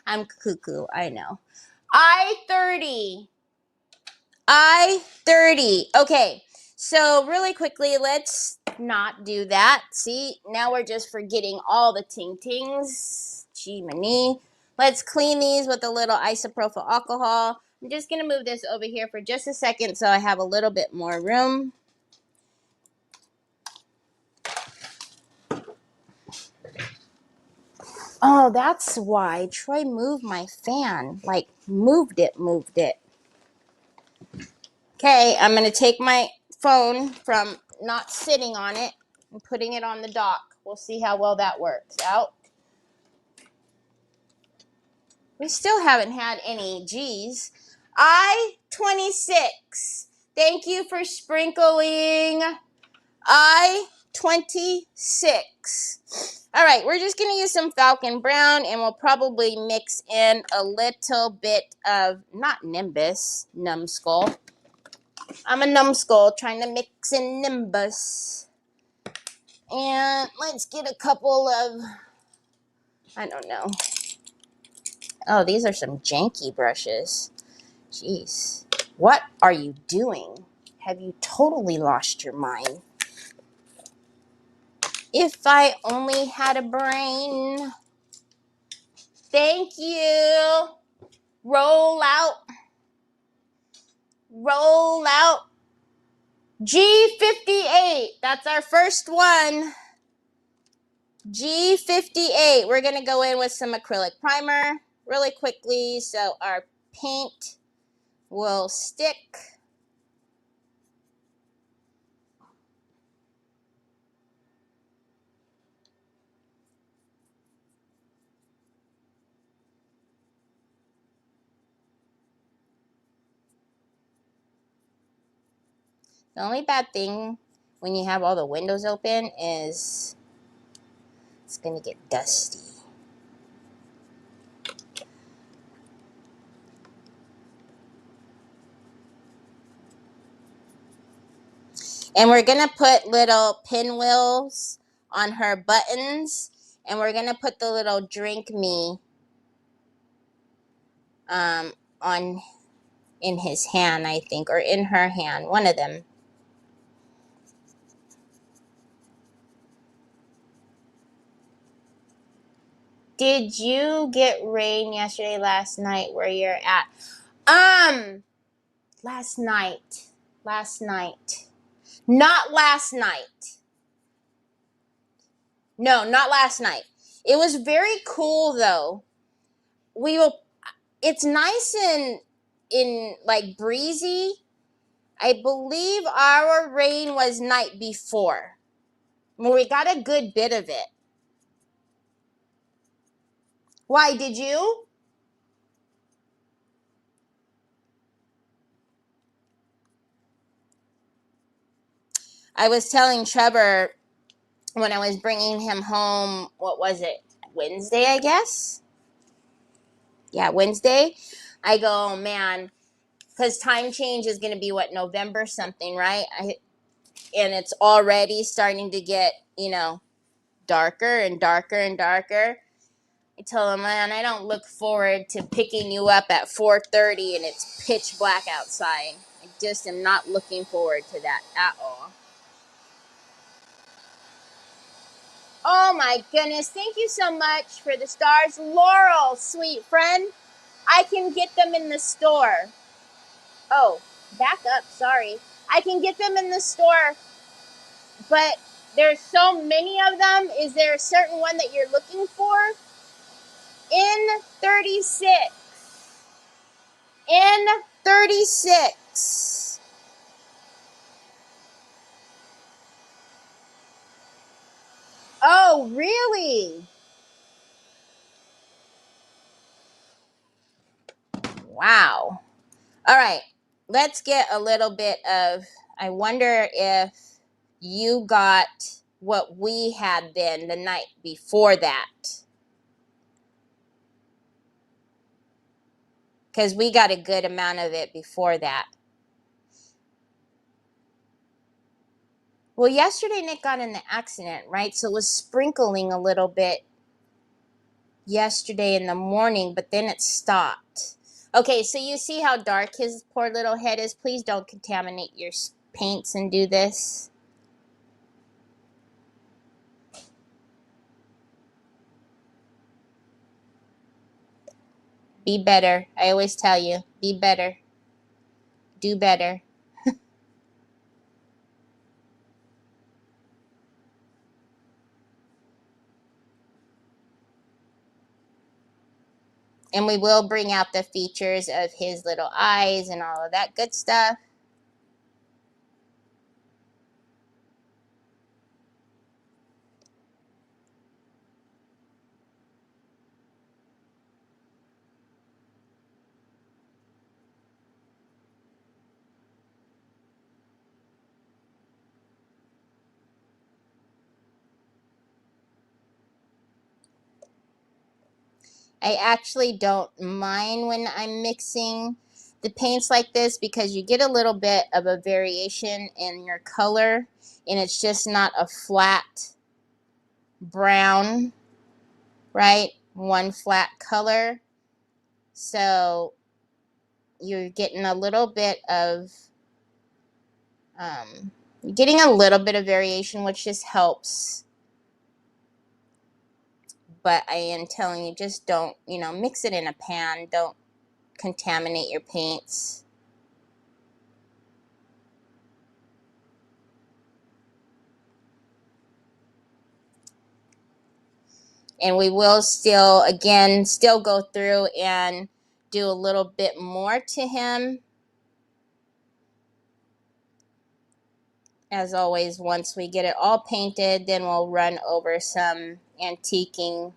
S1: I'm cuckoo. I know. I-30. Okay, so really quickly, let's not do that. See, now we're just forgetting all the ting-tings. Gee, many. Let's clean these with a little isopropyl alcohol. I'm just going to move this over here for just a second so I have a little bit more room. Oh, that's why Troy moved my fan. Like, moved it. Okay, I'm going to take my phone from not sitting on it and putting it on the dock. We'll see how well that works out. We still haven't had any G's. I-26. Thank you for sprinkling. I-26. All right, we're just going to use some Falcon Brown, and we'll probably mix in a little bit of, not Nimbus, Numbskull. I'm a numbskull trying to mix in Nimbus. And let's get a couple of, I don't know. Oh, these are some janky brushes. Jeez. What are you doing? Have you totally lost your mind? If I only had a brain. Thank you. Roll out. Roll out. G58. That's our first one. G58. We're going to go in with some acrylic primer really quickly so our paint will stick. The only bad thing when you have all the windows open is it's going to get dusty. And we're going to put little pinwheels on her buttons. And we're going to put the little drink me on in his hand, I think, or in her hand. One of them. Did you get rain yesterday, last night, where you're at? Last night. Not last night. No, not last night. It was very cool though. It's nice and in like breezy. I believe our rain was night before. We got a good bit of it. Why, did you? I was telling Trevor when I was bringing him home, what was it? Wednesday, I guess? Yeah, Wednesday. I go, oh, man, because time change is going to be what, November something, right? And it's already starting to get, darker and darker and darker. I tell him, man, I don't look forward to picking you up at 4:30 and it's pitch black outside. I just am not looking forward to that at all. Oh my goodness, thank you so much for the stars. Laurel, sweet friend, I can get them in the store. Oh, back up, sorry. I can get them in the store, but there's so many of them. Is there a certain one that you're looking for? N36. N36. Oh, really? Wow. All right. Let's get a little bit of, I wonder if you got what we had then the night before that. Because we got a good amount of it before that. Well, yesterday Nick got in the accident, right? So it was sprinkling a little bit yesterday in the morning, but then it stopped. Okay, so you see how dark his poor little head is? Please don't contaminate your paints and do this. Be better. I always tell you, be better. Do better. And we will bring out the features of his little eyes and all of that good stuff. I actually don't mind when I'm mixing the paints like this because you get a little bit of a variation in your color and it's just not a flat brown, right? One flat color. So you're getting a little bit of, getting a little bit of variation, which just helps. But I am telling you, just don't, mix it in a pan. Don't contaminate your paints. And we will still go through and do a little bit more to him. As always, once we get it all painted, then we'll run over some antiquing.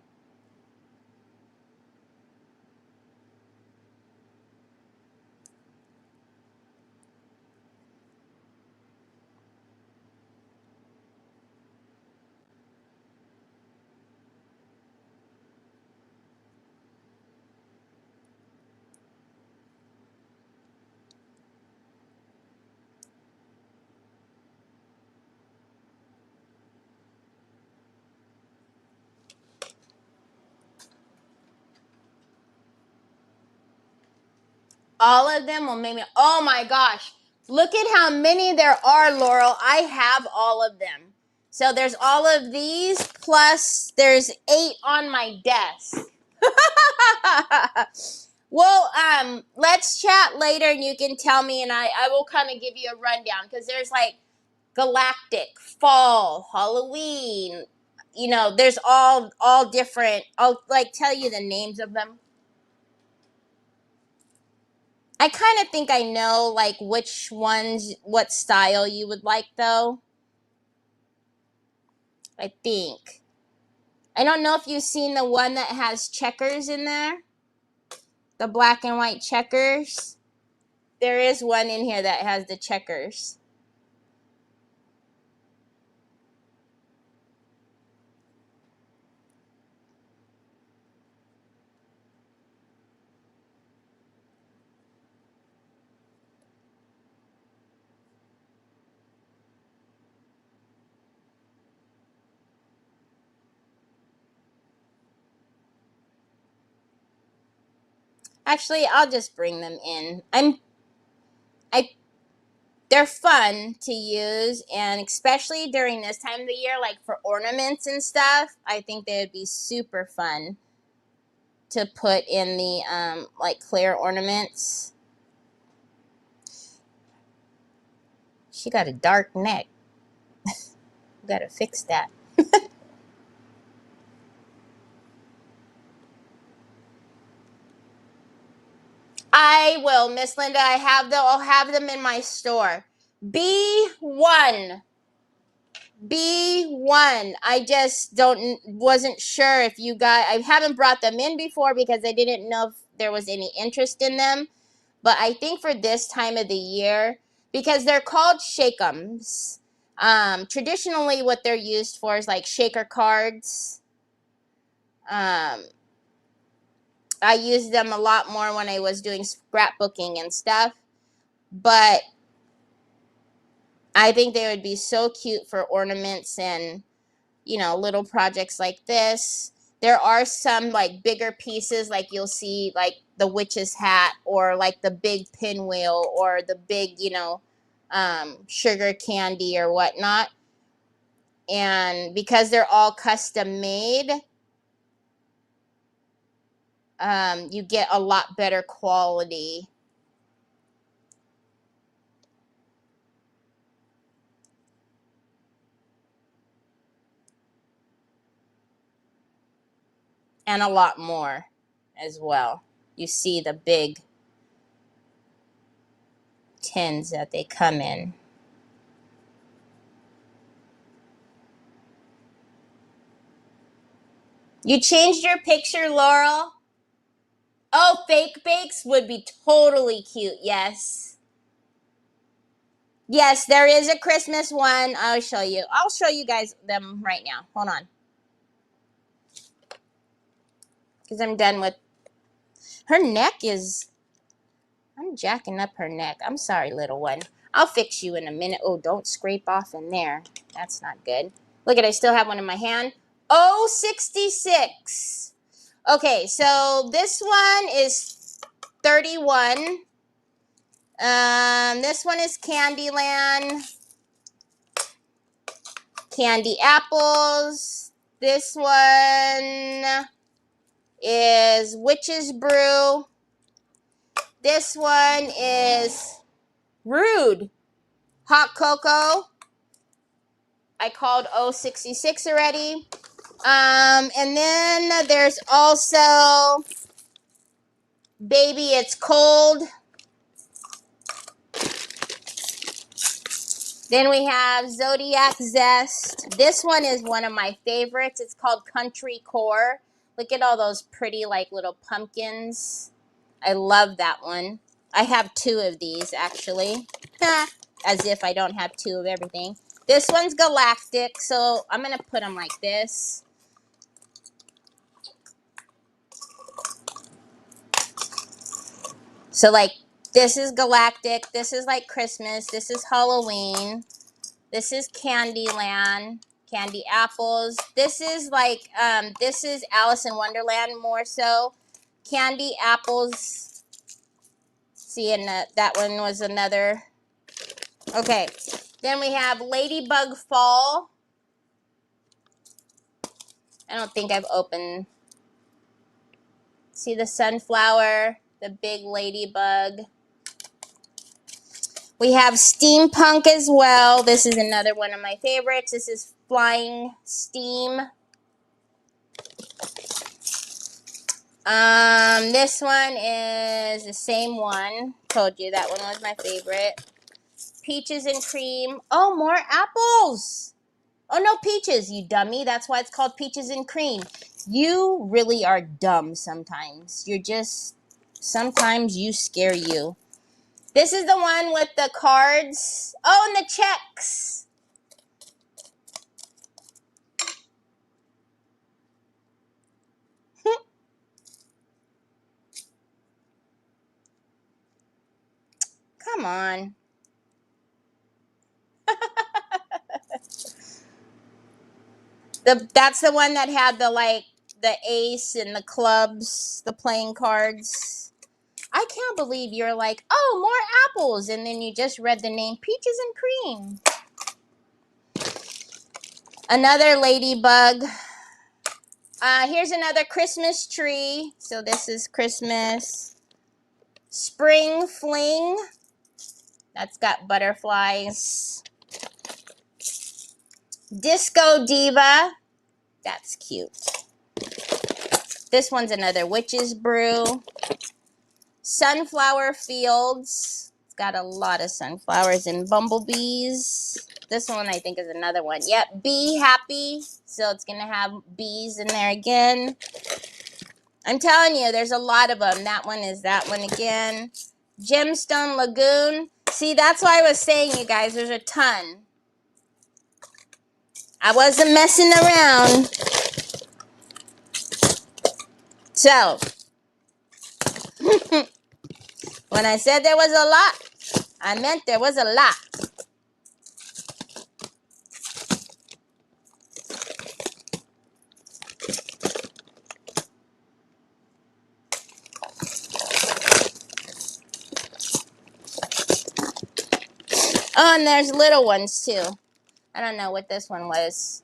S1: All of them will make me, oh my gosh, look at how many there are, Laurel. I have all of them. So there's all of these, plus there's 8 on my desk. Well, let's chat later and you can tell me, and I will kind of give you a rundown, because there's like galactic, fall, Halloween, there's all different. I'll like tell you the names of them. I kind of think I know like which ones, what style you would like though. I think. I don't know if you've seen the one that has checkers in there. The black and white checkers. There is one in here that has the checkers. Actually, I'll just bring them in. They're fun to use, and especially during this time of the year, like for ornaments and stuff, I think they would be super fun to put in the like clear ornaments. She got a dark neck. Gotta fix that. I will, Miss Linda. I'll have them in my store. B1. B1. I just wasn't sure if you guys, I haven't brought them in before because I didn't know if there was any interest in them. But I think for this time of the year, because they're called shake'ems, traditionally what they're used for is like shaker cards. I used them a lot more when I was doing scrapbooking and stuff. But I think they would be so cute for ornaments and, little projects like this. There are some like bigger pieces, like you'll see like the witch's hat, or like the big pinwheel, or the big, sugar candy or whatnot. And because they're all custom made, you get a lot better quality. And a lot more as well. You see the big tins that they come in. You changed your picture, Laurel? Oh, fake bakes would be totally cute, yes. Yes, there is a Christmas one. I'll show you. I'll show you guys them right now. Hold on. Because I'm done with... Her neck is... I'm jacking up her neck. I'm sorry, little one. I'll fix you in a minute. Oh, don't scrape off in there. That's not good. Look at, I still have one in my hand. 066. Okay, so this one is 31. This one is Candyland. Candy Apples. This one is Witch's Brew. This one is Rude Hot Cocoa. I called 066 already. And then there's also Baby It's Cold. Then we have Zodiac Zest. This one is one of my favorites. It's called Country Core. Look at all those pretty like little pumpkins. I love that one. I have 2 of these actually. As if I don't have 2 of everything. This one's Galactic, so I'm going to put them like this. So like this is Galactic, this is like Christmas, this is Halloween, this is Candyland, Candy Apples. This is like, this is Alice in Wonderland more so. Candy Apples. See, and that one was another. Okay, then we have Ladybug Fall. I don't think I've opened. See the sunflower, the big ladybug. We have Steampunk as well. This is another one of my favorites. This is Flying Steam. This one is the same one. Told you that one was my favorite. Peaches and Cream. Oh, more apples. Oh, no, peaches, you dummy. That's why it's called Peaches and Cream. You really are dumb sometimes. You're just, sometimes you scare you. This is the one with the cards. Oh, and the checks. Come on. That's the one that had the like the ace and the clubs, the playing cards. I can't believe you're like, oh, more apples, and then you just read the name Peaches and Cream. Another ladybug. Here's another Christmas tree. So this is Christmas. Spring Fling. That's got butterflies. Disco Diva. That's cute. This one's another Witch's Brew. Sunflower Fields. It's got a lot of sunflowers and bumblebees. This one I think is another one. Yep, Bee Happy. So it's going to have bees in there again. I'm telling you, there's a lot of them. That one is that one again. Gemstone Lagoon. See, that's why I was saying, you guys, there's a ton. I wasn't messing around. So, when I said there was a lot, I meant there was a lot. Oh, and there's little ones too. I don't know what this one was.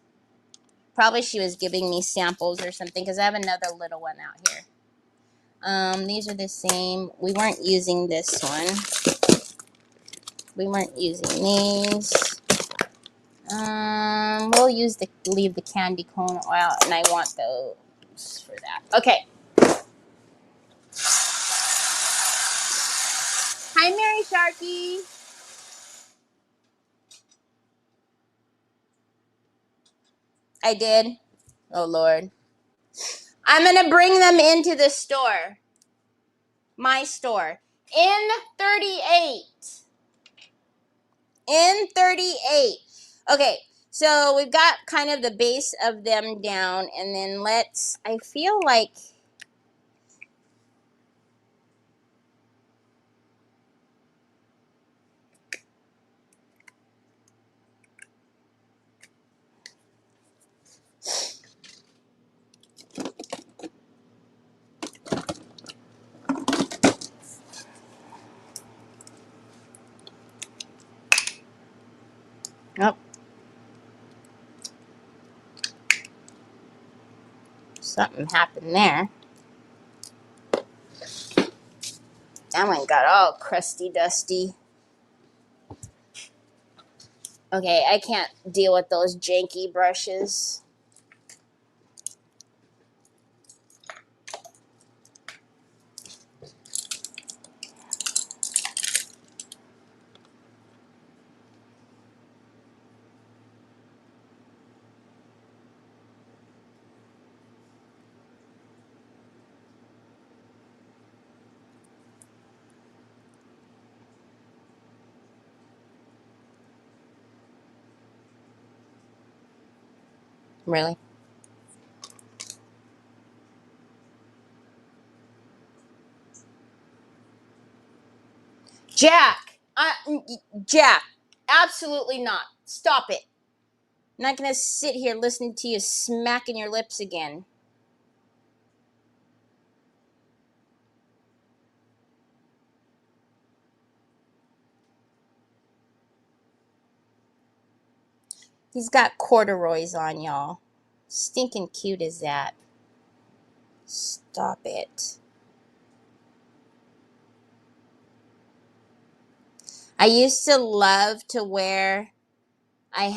S1: Probably she was giving me samples or something because I have another little one out here. These are the same. We weren't using this one. We weren't using these. We'll leave the candy cone oil, and I want those for that. Okay. Hi, Mary Sharkey. I did. Oh, Lord. I'm going to bring them into the store. My store. In 38. In 38. Okay, so we've got kind of the base of them down, and then I feel like, Something happened there. That one got all crusty dusty. Okay, I can't deal with those janky brushes. Really? Jack! Jack, absolutely not. Stop it. I'm not gonna sit here listening to you smacking your lips again. He's got corduroys on, y'all. Stinking cute is that. Stop it. I used to love to wear, I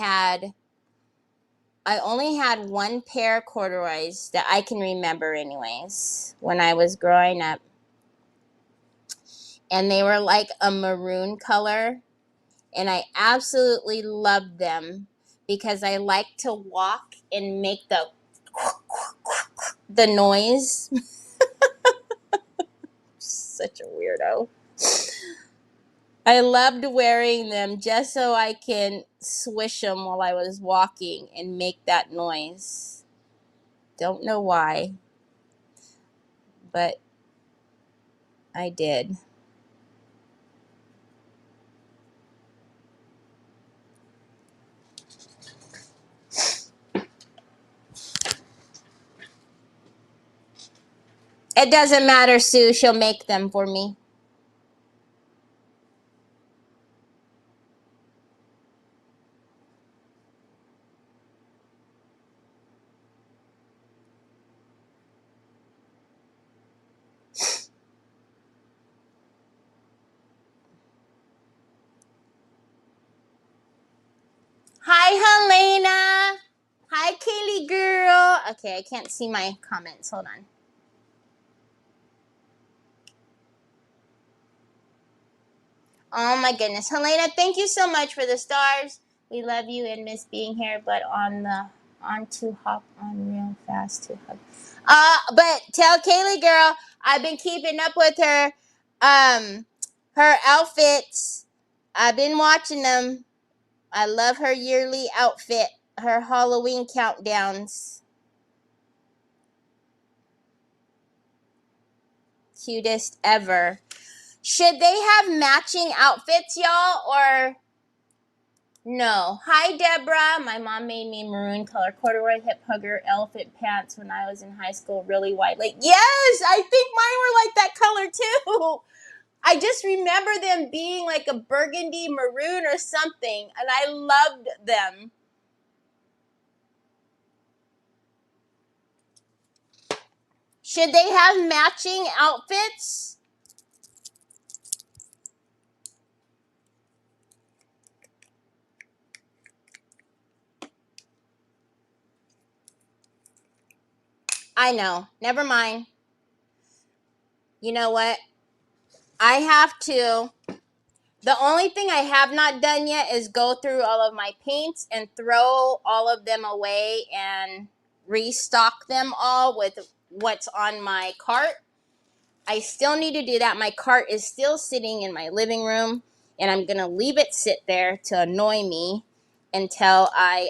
S1: only had one pair of corduroys that I can remember anyways when I was growing up. And they were like a maroon color. And I absolutely loved them because I like to walk and make the noise. Such a weirdo. I loved wearing them just so I can swish them while I was walking and make that noise. Don't know why, but I did. It doesn't matter, Sue. She'll make them for me. Hi, Helena. Hi, Kaylee girl. Okay, I can't see my comments. Hold on. Oh my goodness. Helena, thank you so much for the stars. We love you and miss being here, but on to hop on real fast to hug. But tell Kaylee girl, I've been keeping up with her outfits. I've been watching them. I love her yearly outfit, her Halloween countdowns. Cutest ever. Should they have matching outfits, y'all, or no? Hi, Deborah. My mom made me maroon color corduroy hip hugger elephant pants when I was in high school, really white. Like, yes, I think mine were like that color too. I just remember them being like a burgundy maroon or something, and I loved them. Should they have matching outfits? I know. Never mind. You know what? I have to. The only thing I have not done yet is go through all of my paints and throw all of them away and restock them all with what's on my cart. I still need to do that. My cart is still sitting in my living room, and I'm going to leave it sit there to annoy me until I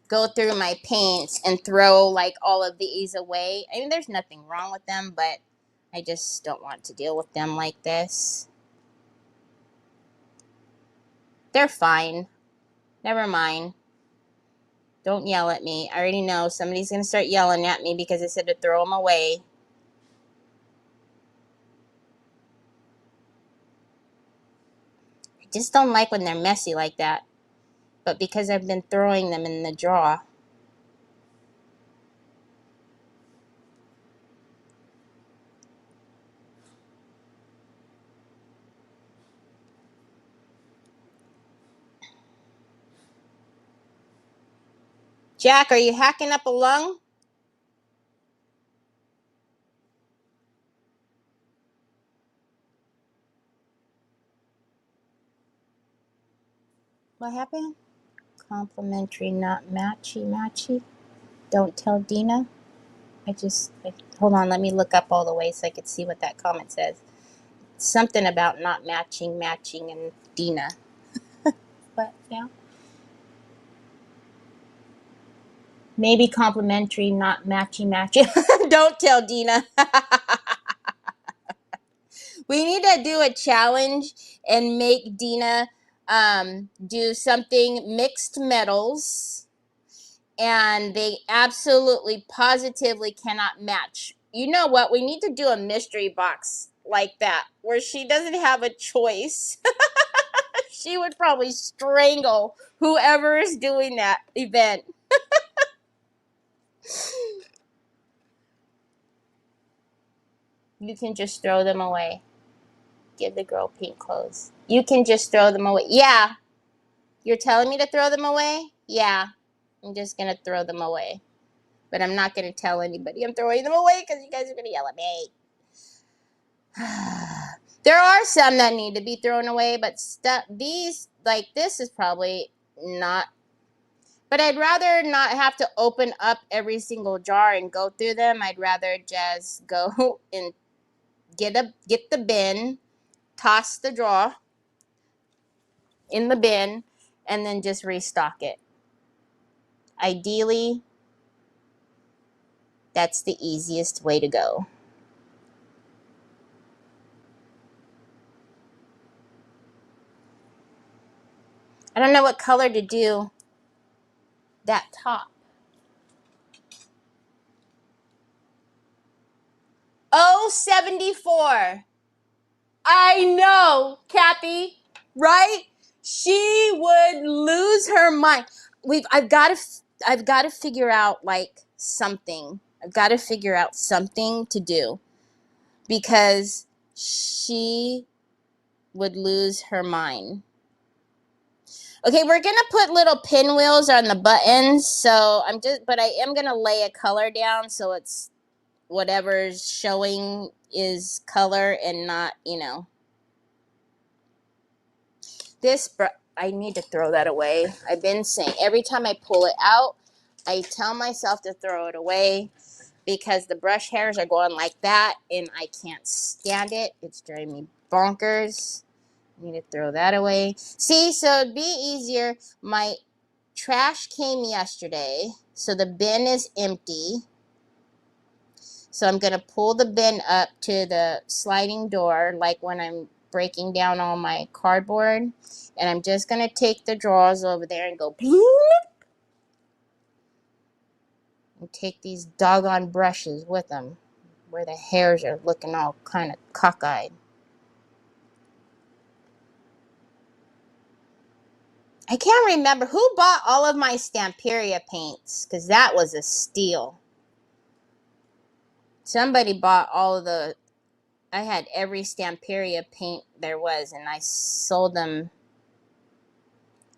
S1: go through my paints and throw like all of these away. I mean, there's nothing wrong with them, but I just don't want to deal with them like this. They're fine. Never mind. Don't yell at me. I already know somebody's going to start yelling at me because I said to throw them away. I just don't like when they're messy like that. But because I've been throwing them in the drawer. Jack, are you hacking up a lung? What happened? Complimentary, not matchy. Don't tell Dina. Hold on, let me look up all the way so I could see what that comment says. Something about not matching, and Dina. What now? Maybe complimentary, not matchy. Don't tell Dina. We need to do a challenge and make Dina do something mixed metals, and they absolutely positively cannot match. You know what? We need to do a mystery box like that where she doesn't have a choice. She would probably strangle whoever is doing that event. You can just throw them away. Give the girl pink clothes. You can just throw them away. Yeah. You're telling me to throw them away? Yeah. I'm just going to throw them away. But I'm not going to tell anybody I'm throwing them away because you guys are going to yell at me. There are some that need to be thrown away, but these, like this is probably not. But I'd rather not have to open up every single jar and go through them. I'd rather just go and get the bin, toss the drawer in the bin, and then just restock it. Ideally, that's the easiest way to go. I don't know what color to do that top. Oh, 74. I know, Kathy, right? She would lose her mind. I've got to figure out like something. I've got to figure out something to do because she would lose her mind. Okay, we're gonna put little pinwheels on the buttons, but I am gonna lay a color down so it's whatever's showing is color and not, I need to throw that away. I've been saying every time I pull it out, I tell myself to throw it away because the brush hairs are going like that and I can't stand it. It's driving me bonkers. I need to throw that away. See, so it'd be easier. My trash came yesterday, so the bin is empty. So I'm going to pull the bin up to the sliding door like when I'm breaking down all my cardboard. And I'm just going to take the drawers over there and go bloop, and take these doggone brushes with them where the hairs are looking all kind of cockeyed. I can't remember who bought all of my Stamperia paints because that was a steal. Somebody bought all of I had every Stamperia paint there was, and I sold them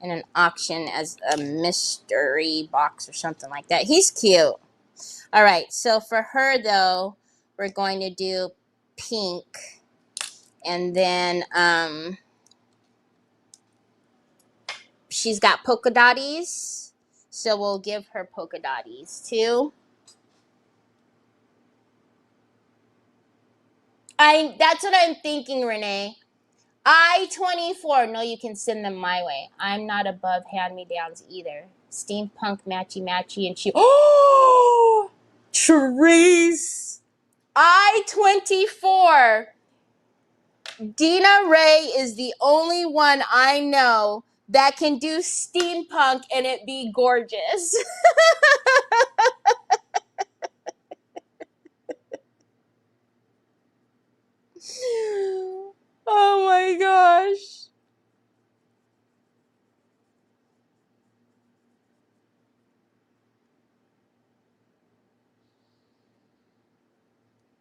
S1: in an auction as a mystery box or something like that. He's cute. All right, so for her, though, we're going to do pink. And then she's got polka dotties, so we'll give her polka dotties, too. That's what I'm thinking, Renee. I-24. No, you can send them my way. I'm not above hand-me-downs either. Steampunk matchy, and she... Oh! Therese! I-24. Dina Ray is the only one I know that can do steampunk and it be gorgeous. Oh my gosh.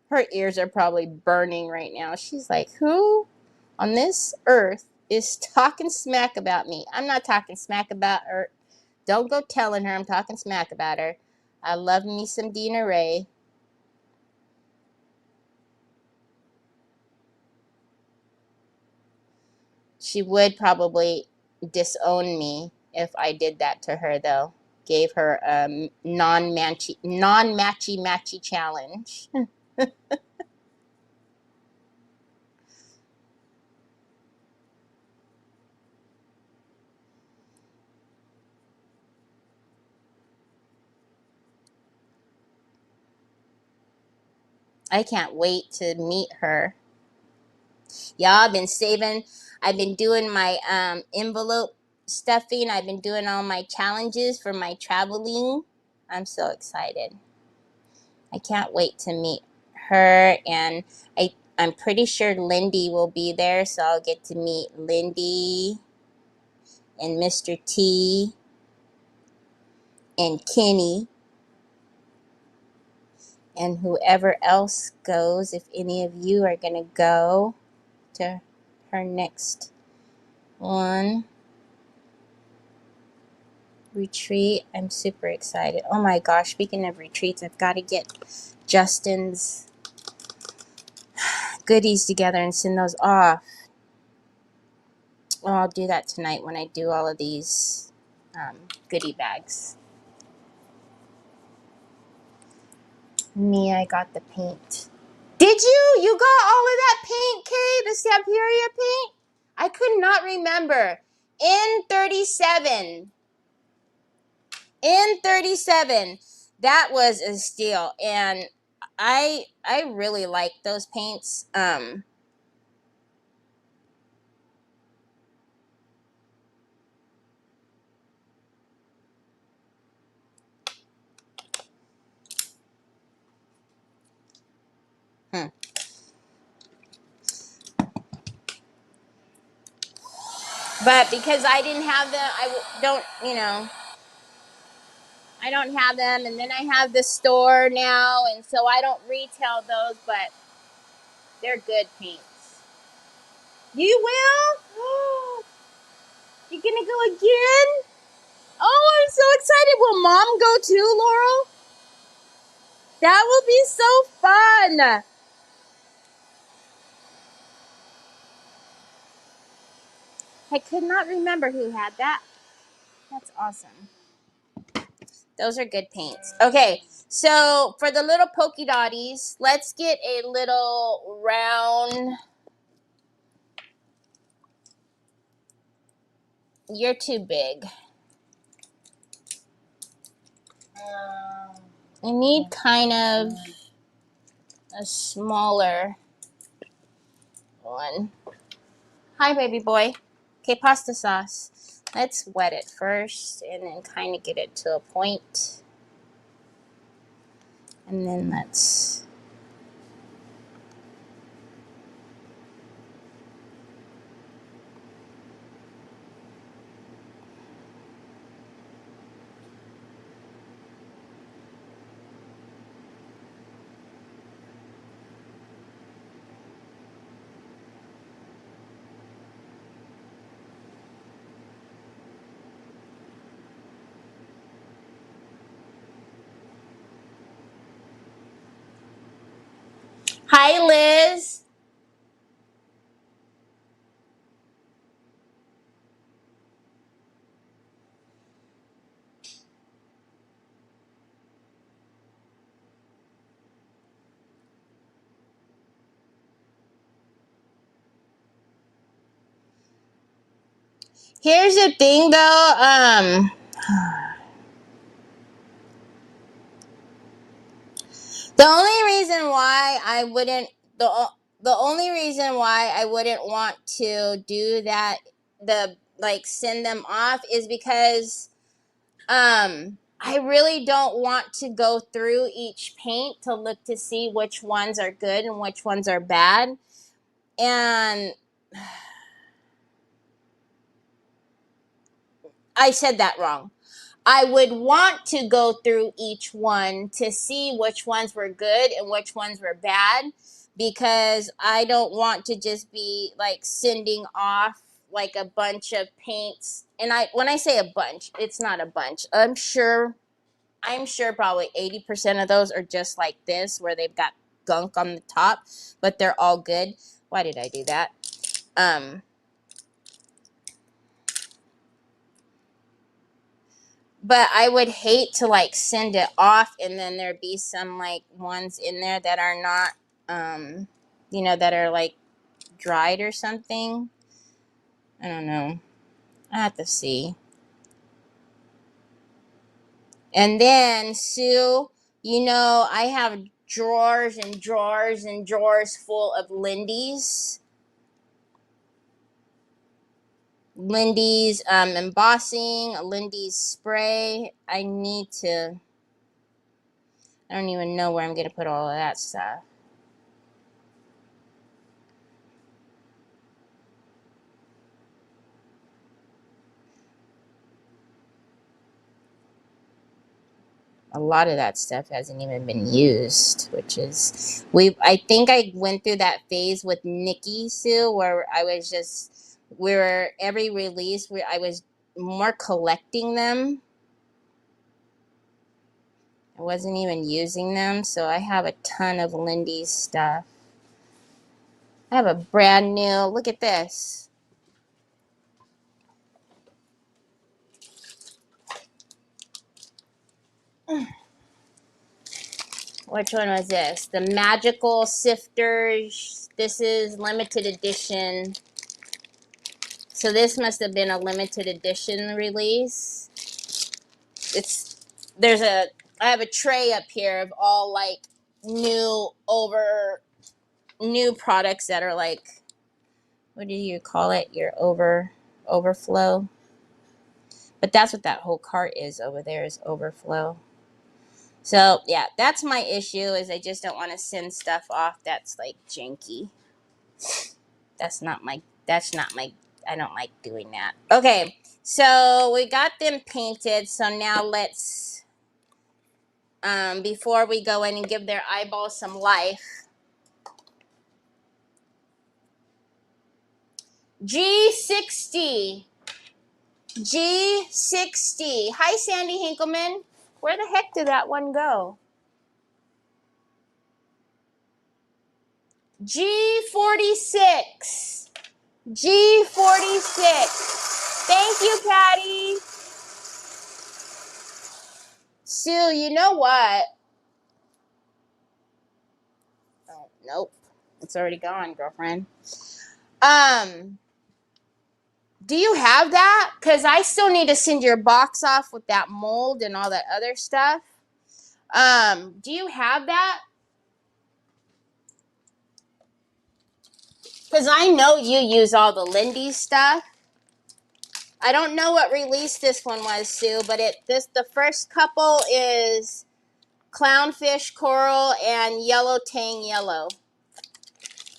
S1: Her ears are probably burning right now. She's like, who on this earth is talking smack about me? I'm not talking smack about her. Don't go telling her I'm talking smack about her. I love me some Dina Ray. She would probably disown me if I did that to her, though. Gave her a non-matchy challenge. I can't wait to meet her. Y'all, I've been saving. I've been doing my envelope stuffing. I've been doing all my challenges for my traveling. I'm so excited. I can't wait to meet her, and I'm pretty sure Lindy will be there, so I'll get to meet Lindy and Mr. T and Kenny and whoever else goes. If any of you are gonna go to her next one retreat, I'm super excited. Oh my gosh, speaking of retreats, I've got to get Justin's goodies together and send those off. Oh, I'll do that tonight when I do all of these goodie bags. Me, I got the paint. Did you? You got all of that paint, Kay? The Sapuria paint? I could not remember. N37. N37. That was a steal. And I really like those paints. But because I didn't have them, I don't have them. And then I have the store now, and so I don't retail those, but they're good paints. You will? You gonna go again? Oh, I'm so excited. Will Mom go too, Laurel? That will be so fun. I could not remember who had that. That's awesome. Those are good paints. Okay, so for the little polka dotties, let's get a little round. You're too big. I need kind of a smaller one. Hi, baby boy. Okay, pasta sauce. Let's wet it first and then kind of get it to a point. And then let's... Hi, Liz. Here's the thing, though. The only reason why I wouldn't the only reason why I wouldn't want to do that, the like send them off, is because I really don't want to go through each paint to look to see which ones are good and which ones are bad. And I said that wrong. I would want to go through each one to see which ones were good and which ones were bad, because I don't want to just be like sending off like a bunch of paints, and when I say a bunch, it's not a bunch. I'm sure probably 80% of those are just like this, where they've got gunk on the top, but they're all good. Why did I do that? But I would hate to like send it off and then there'd be some like ones in there that are not, that are like dried or something. I don't know. I have to see. And then, Sue, I have drawers and drawers and drawers full of Lindy's. Lindy's embossing, Lindy's spray. I don't even know where I'm going to put all of that stuff. A lot of that stuff hasn't even been used, which is I think I went through that phase with Nikki, Sue, where every release where I was more collecting them. I wasn't even using them, so I have a ton of Lindy's stuff. I have a brand new, look at this. Which one was this? The Magical Sifters. This is limited edition. So this must have been a limited edition release. I have a tray up here of all like new products that are like, what do you call it? Your overflow. But that's what that whole cart is over there, is overflow. So yeah, that's my issue, is I just don't want to send stuff off that's like janky. I don't like doing that. Okay, so we got them painted. So now let's, before we go in and give their eyeballs some life, G60. Hi, Sandy Hinkleman. Where the heck did that one go? G46. Thank you, Patty. Sue, you know what? Oh, nope. It's already gone, girlfriend. Do you have that? Because I still need to send your box off with that mold and all that other stuff. Do you have that? Because I know you use all the Lindy stuff. I don't know what release this one was, Sue, but the first couple is Clownfish Coral and Yellow Tang Yellow.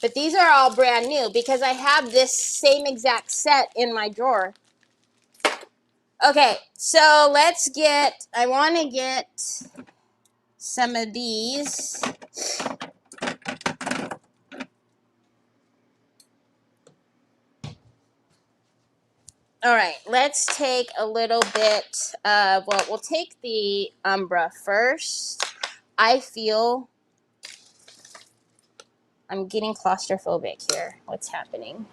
S1: But these are all brand new because I have this same exact set in my drawer. Okay, so I want to get some of these. All right, let's take a little bit of, we'll take the Umbra first. I feel I'm getting claustrophobic here. What's happening?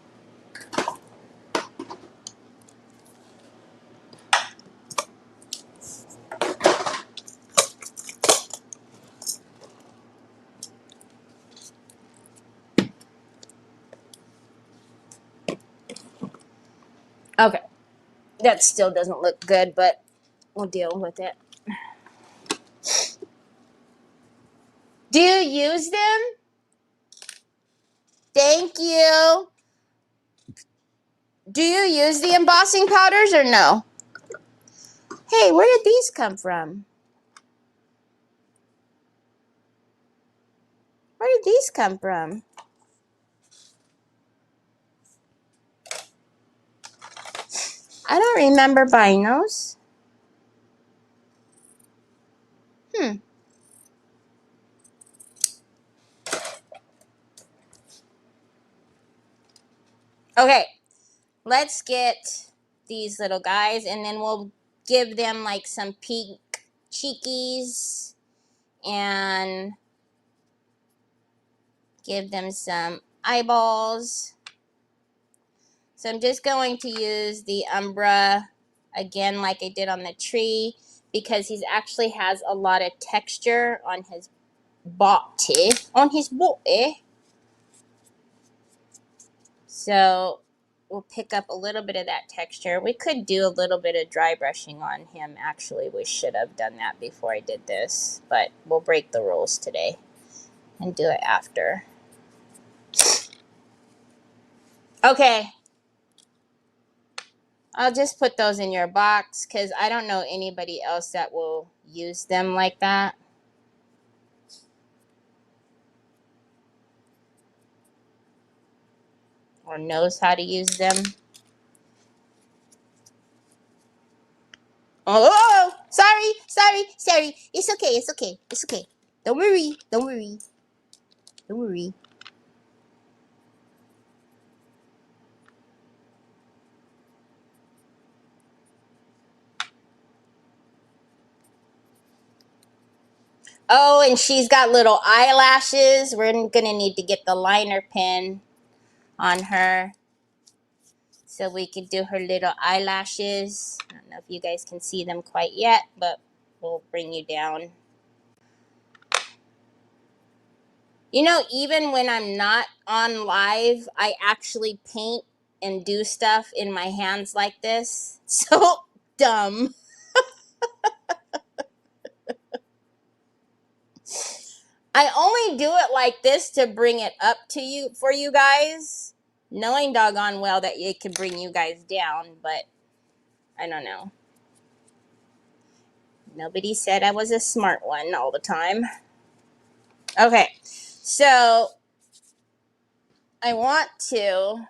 S1: Okay, that still doesn't look good, but we'll deal with it. Do you use them? Thank you. Do you use the embossing powders or no? Hey, where did these come from? Where did these come from? I don't remember buying those. Okay, let's get these little guys, and then we'll give them like some pink cheekies and give them some eyeballs. So I'm just going to use the Umbra again like I did on the tree, because he actually has a lot of texture on his body. So we'll pick up a little bit of that texture. We could do a little bit of dry brushing on him. Actually, we should have done that before I did this, but we'll break the rules today and do it after. Okay. I'll just put those in your box because I don't know anybody else that will use them like that. Or knows how to use them. Oh, sorry. It's okay. Don't worry. Oh, and she's got little eyelashes. We're gonna need to get the liner pen on her so we can do her little eyelashes. I don't know if you guys can see them quite yet, but we'll bring you down. You know, even when I'm not on live, I actually paint and do stuff in my hands like this. So dumb. I only do it like this to bring it up to you for you guys, knowing doggone well that it could bring you guys down, but I don't know. Nobody said I was a smart one all the time. Okay, so I want to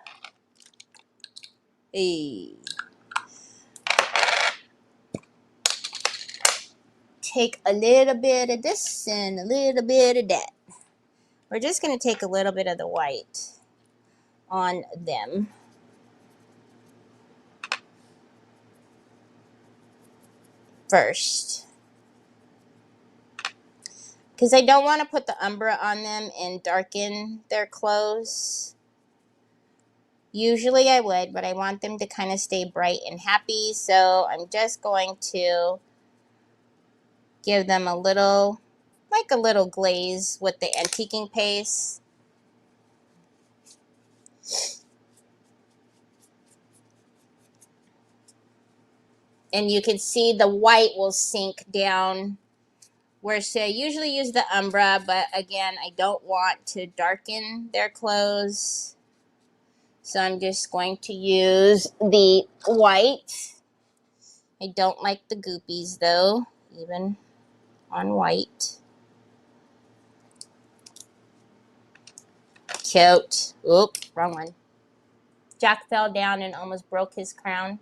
S1: take a little bit of this and a little bit of that. We're just going to take a little bit of the white on them. First. Because I don't want to put the Umbra on them and darken their clothes. Usually I would, but I want them to kind of stay bright and happy. So I'm just going to give them a little, like a little glaze with the antiquing paste. And you can see the white will sink down. Where I usually use the Umbra, but again, I don't want to darken their clothes. So I'm just going to use the white. I don't like the goopies though, even on white. Cute. Oop, wrong one. Jack fell down and almost broke his crown.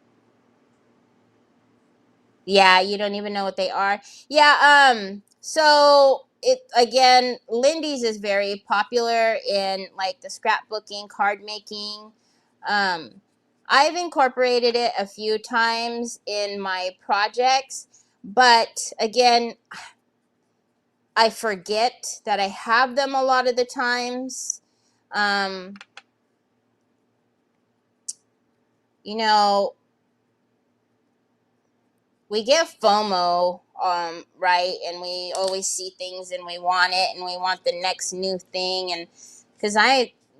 S1: Yeah, you don't even know what they are. Yeah, so it again, Lindy's is very popular in like the scrapbooking, card making. I've incorporated it a few times in my projects, but again, I forget that I have them a lot of the times. You know, we get FOMO, right? And we always see things and we want it and we want the next new thing. And because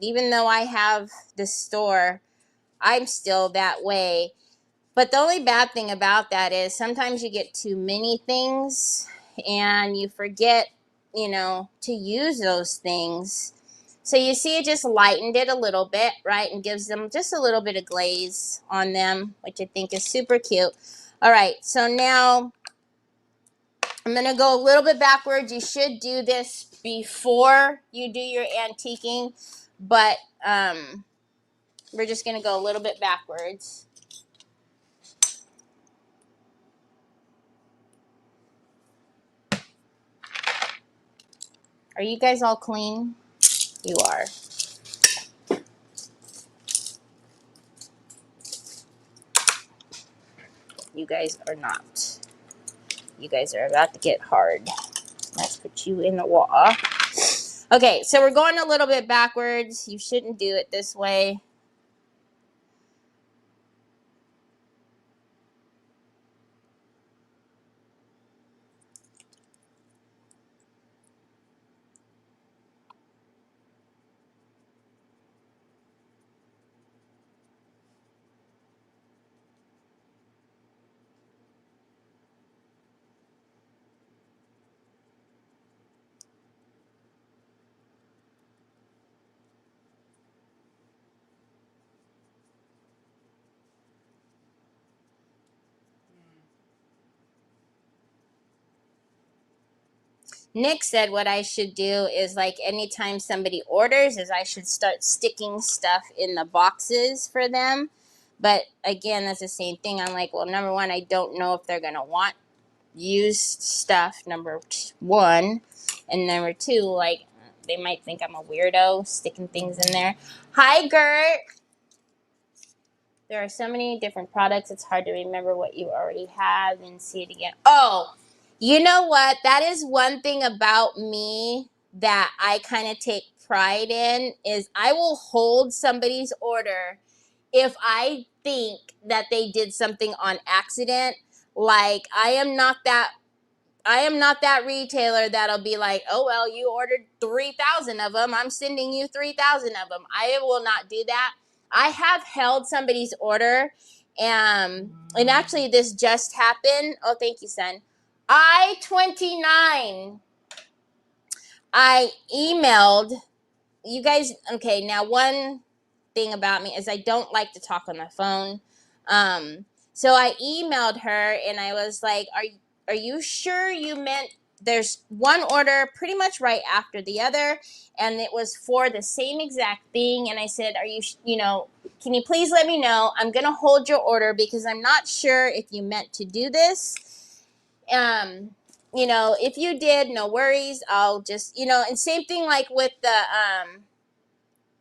S1: even though I have the store, I'm still that way. But the only bad thing about that is sometimes you get too many things and you forget, to use those things. So you see it just lightened it a little bit, right? And gives them just a little bit of glaze on them, which I think is super cute. All right, so now I'm going to go a little bit backwards. You should do this before you do your antiquing, but we're just going to go a little bit backwards. Are you guys all clean? You are. guys are not. You guys are about to get hard. Let's put you in the wall. Okay, so we're going a little bit backwards. You shouldn't do it this way. Nick said what I should do is, like, anytime somebody orders is I should start sticking stuff in the boxes for them. But again, that's the same thing. I'm like, well, number one, I don't know if they're going to want used stuff, number one. And number two, like, they might think I'm a weirdo sticking things in there. Hi, Gert. There are so many different products, it's hard to remember what you already have and see it again. Oh, you know what? That is one thing about me that I kind of take pride in is I will hold somebody's order if I think that they did something on accident. Like, I am not that retailer that'll be like, oh, well, you ordered 3,000 of them. I'm sending you 3,000 of them. I will not do that. I have held somebody's order, and actually this just happened. Oh, thank you, son. I-29. I emailed you guys. Okay, now one thing about me is I don't like to talk on the phone. So I emailed her and I was like, are you sure you meant there's one order pretty much right after the other and it was for the same exact thing, and I said, are you can you please let me know? I'm going to hold your order because I'm not sure if you meant to do this. If you did, no worries. I'll just, and same thing like with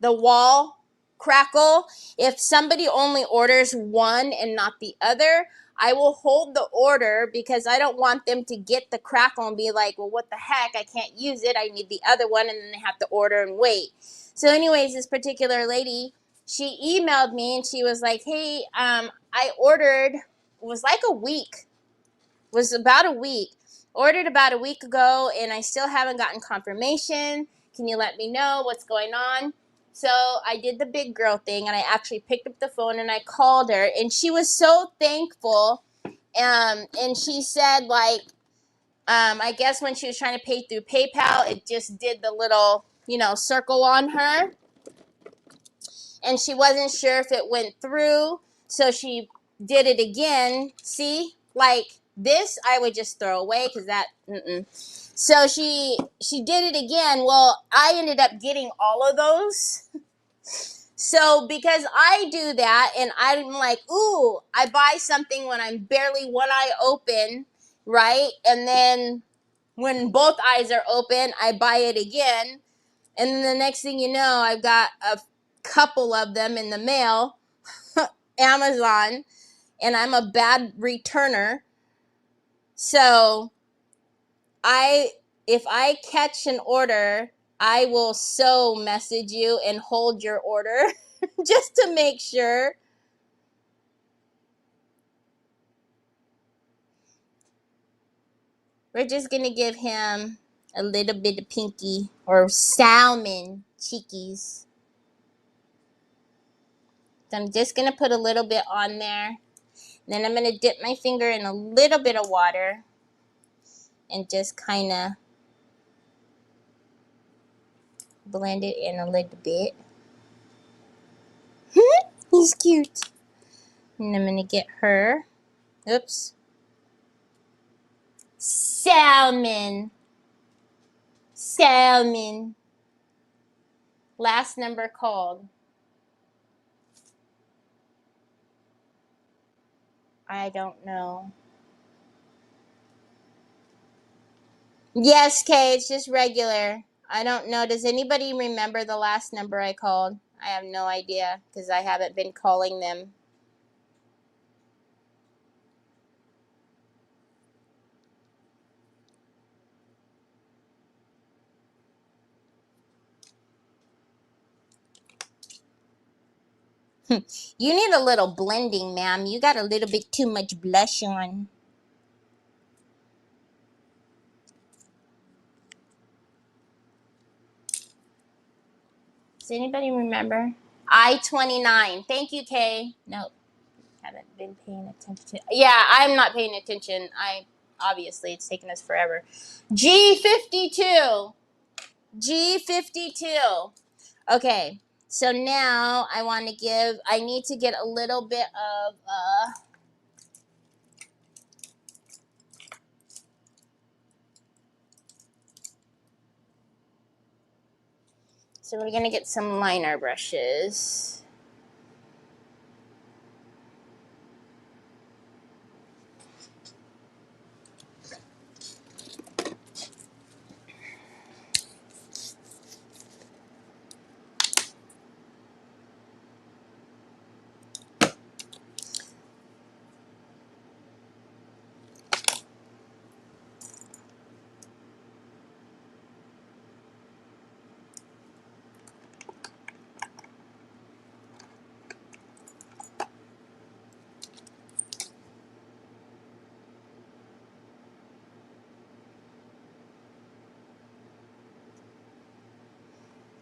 S1: the wall crackle. If somebody only orders one and not the other, I will hold the order because I don't want them to get the crackle and be like, well, what the heck? I can't use it. I need the other one. And then they have to order and wait. So anyways, this particular lady, she emailed me and she was like, hey, I ordered, it was like a week, was about a week. Ordered about a week ago and I still haven't gotten confirmation. Can you let me know what's going on? So I did the big girl thing and I actually picked up the phone and I called her and she was so thankful. And she said, like, I guess when she was trying to pay through PayPal, it just did the little, circle on her. And she wasn't sure if it went through. So she did it again. See, like this, I would just throw away because that, So she did it again. Well, I ended up getting all of those. So because I do that and I'm like, ooh, I buy something when I'm barely one eye open, right? And then when both eyes are open, I buy it again. And then the next thing you know, I've got a couple of them in the mail, Amazon, and I'm a bad returner. So if I catch an order, I will so message you and hold your order just to make sure. We're just going to give him a little bit of pinky or salmon cheekies. So I'm just going to put a little bit on there. Then I'm going to dip my finger in a little bit of water and just kind of blend it in a little bit. He's cute. And I'm going to get her. Oops. Salmon. Salmon. Last number called. I don't know. Yes, Kay, it's just regular. I don't know. Does anybody remember the last number I called? I have no idea because I haven't been calling them. You need a little blending, ma'am. You got a little bit too much blush on. Does anybody remember? I-29. Thank you, Kay. Nope. Haven't been paying attention. Yeah, I'm not paying attention. Obviously it's taken us forever. G52. G52. Okay. So now I need to get a little bit of so we're gonna get some liner brushes.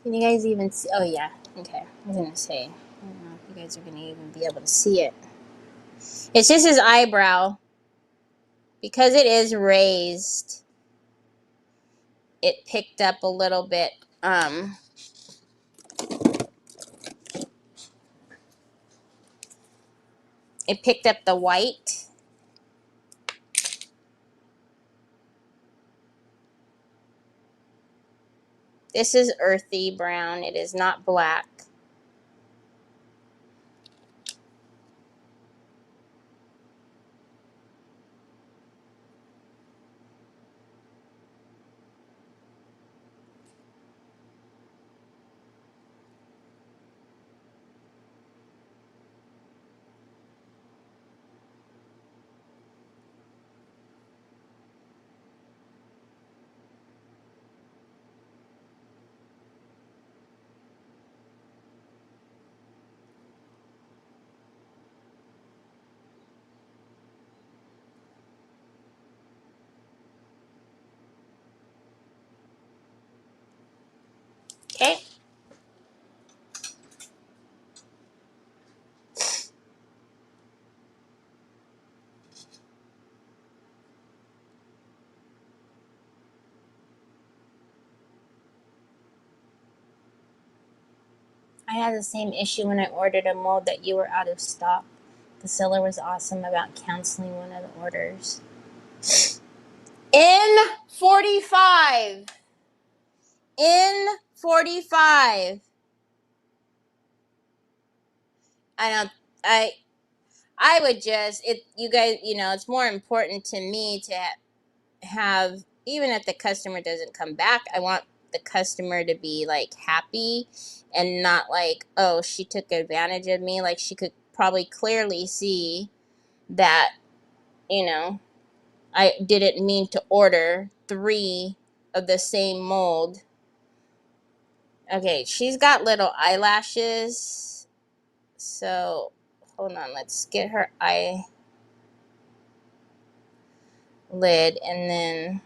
S1: Can you guys even see? Oh, yeah. Okay. I was going to say, I don't know if you guys are going to even be able to see it. It's just his eyebrow. Because it is raised, it picked up a little bit. It picked up the white. This is earthy brown. It is not black. Okay. I had the same issue when I ordered a mold that you were out of stock. The seller was awesome about canceling one of the orders. N45. N45. I don't. I would just you guys, it's more important to me to have, even if the customer doesn't come back, I want the customer to be like happy and not like, oh, she took advantage of me. Like, she could probably clearly see that, I didn't mean to order 3 of the same mold. Okay, she's got little eyelashes. So, hold on, let's get her eyelid and then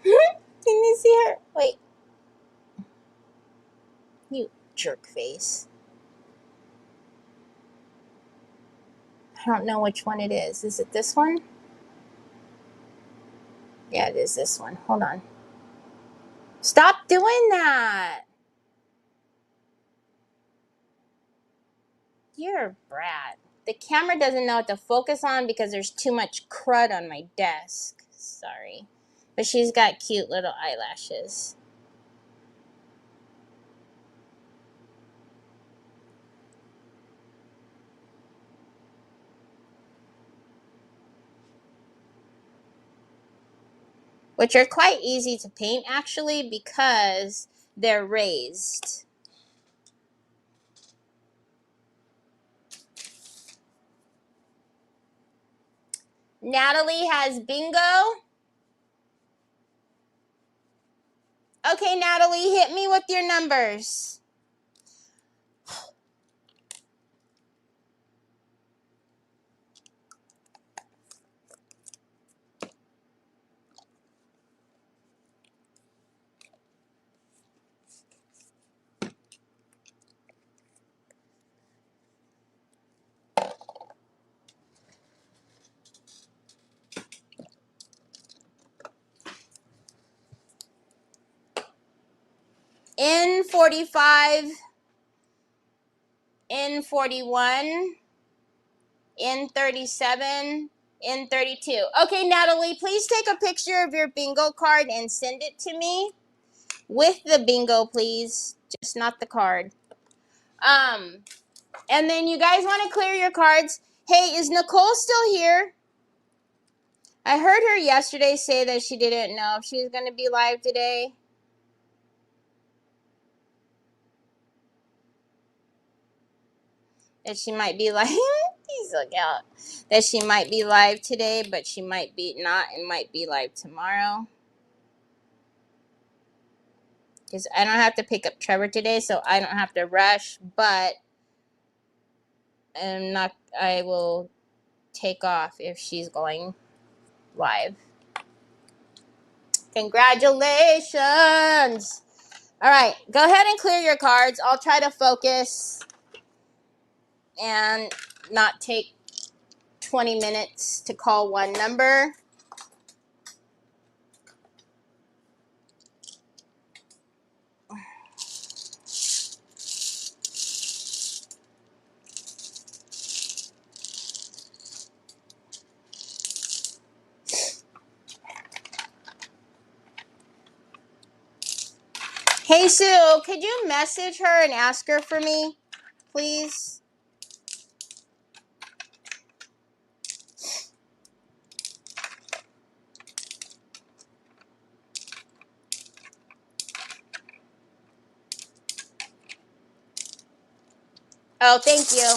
S1: can you see her? Wait. You jerk face. I don't know which one it is. Is it this one? Yeah, it is this one. Hold on. Stop doing that. You're a brat. The camera doesn't know what to focus on because there's too much crud on my desk. Sorry. But she's got cute little eyelashes. which are quite easy to paint actually because they're raised. Natalie has bingo. Okay, Natalie, hit me with your numbers. In 45, in 41, in 37, in 32. Okay, Natalie, please take a picture of your bingo card and send it to me with the bingo, please. Just not the card. And then you guys want to clear your cards. Hey, is Nicole still here? I heard her yesterday say that she didn't know if she was going to be live today. That she might be live. Please look out. That she might be live today, but she might be not and might be live tomorrow. Because I don't have to pick up Trevor today, so I don't have to rush, but I will take off if she's going live. Congratulations! All right, go ahead and clear your cards. I'll try to focus and not take 20 minutes to call one number. Hey, Sue, could you message her and ask her for me, please? Oh, thank you.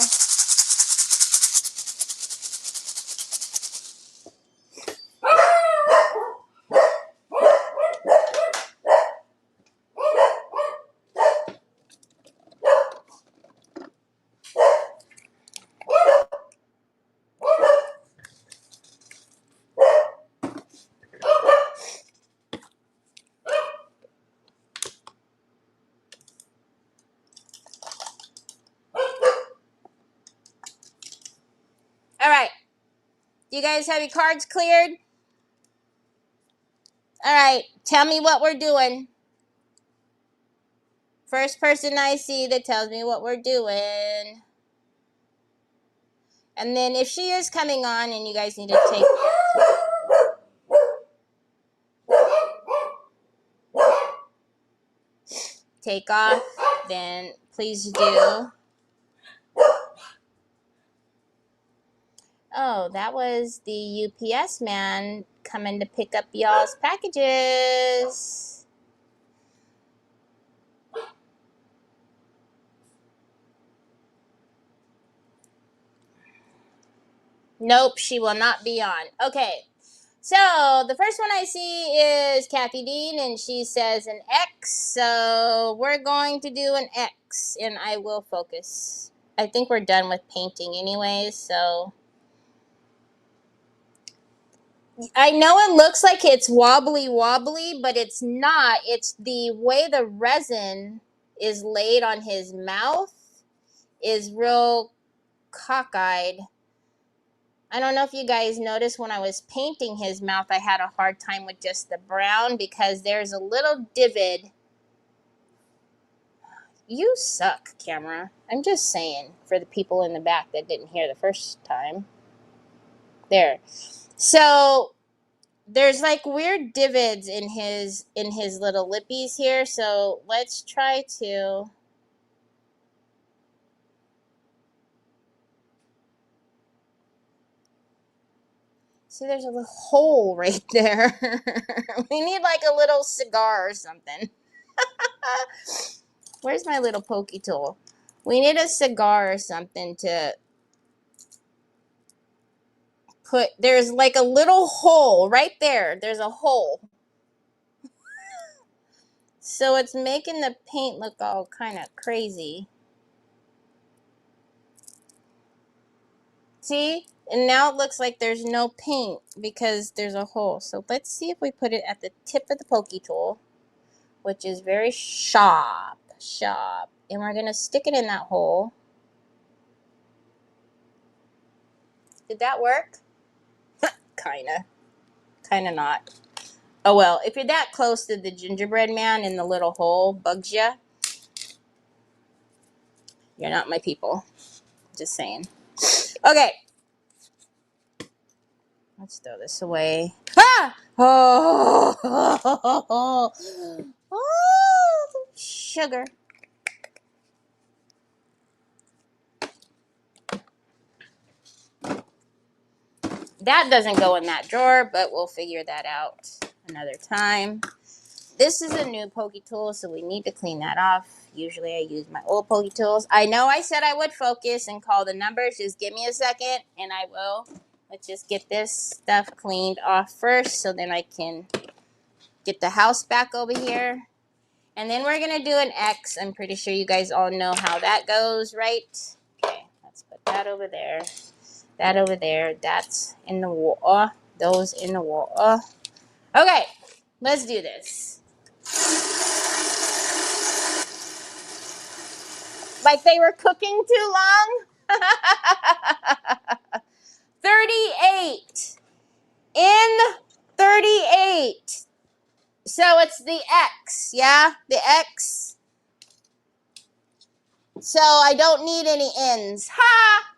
S1: All right. Do you guys have your cards cleared? All right. Tell me what we're doing. First person I see that tells me what we're doing. And then if she is coming on and you guys need to take off, then please do. Oh, that was the UPS man coming to pick up y'all's packages. Nope, she will not be on. Okay, so the first one I see is Kathy Dean, and she says an X. So we're going to do an X, and I will focus. I think we're done with painting anyways, so I know it looks like it's wobbly, but it's not. It's the way the resin is laid on his mouth is real cockeyed. I don't know if you guys noticed when I was painting his mouth, I had a hard time with just the brown because there's a little divot. You suck, camera. I'm just saying for the people in the back that didn't hear the first time. There. So there's like weird divots in his little lippies here. So let's try to See, there's a little hole right there. We need like a little cigar or something. Where's my little pokey tool? We need a cigar or something to put. There's like a little hole right there. There's a hole. So it's making the paint look all kind of crazy. See? And now it looks like there's no paint because there's a hole. So let's see if we put it at the tip of the pokey tool, which is very sharp. And we're going to stick it in that hole. Did that work? Kinda not. Oh well, if you're that close to the gingerbread man in the little hole bugs you, you're not my people. Just saying. Okay. Let's throw this away. Ah! Oh, oh, sugar. That doesn't go in that drawer, but we'll figure that out another time. This is a new pokey tool, so we need to clean that off. Usually I use my old pokey tools. I know I said I would focus and call the numbers. Just give me a second, and I will. Let's just get this stuff cleaned off first, so then I can get the house back over here. And then we're going to do an X. I'm pretty sure you guys all know how that goes, right? Okay, let's put that over there. That over there. That's in the wall. Those in the wall. Okay, let's do this. Like they were cooking too long? 38. In 38. So it's the X, yeah? The X. So I don't need any ends. Ha!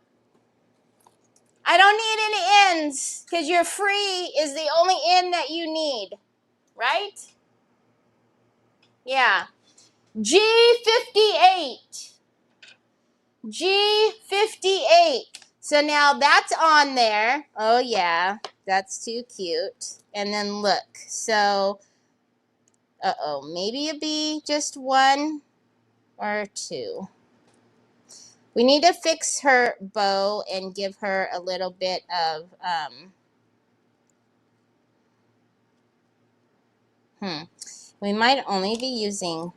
S1: I don't need any ends because your free is the only end that you need, right? Yeah. G58. G58. So now that's on there. Oh, yeah. That's too cute. And then look. So, maybe it'd be just one or two. We need to fix her bow and give her a little bit of, we might only be using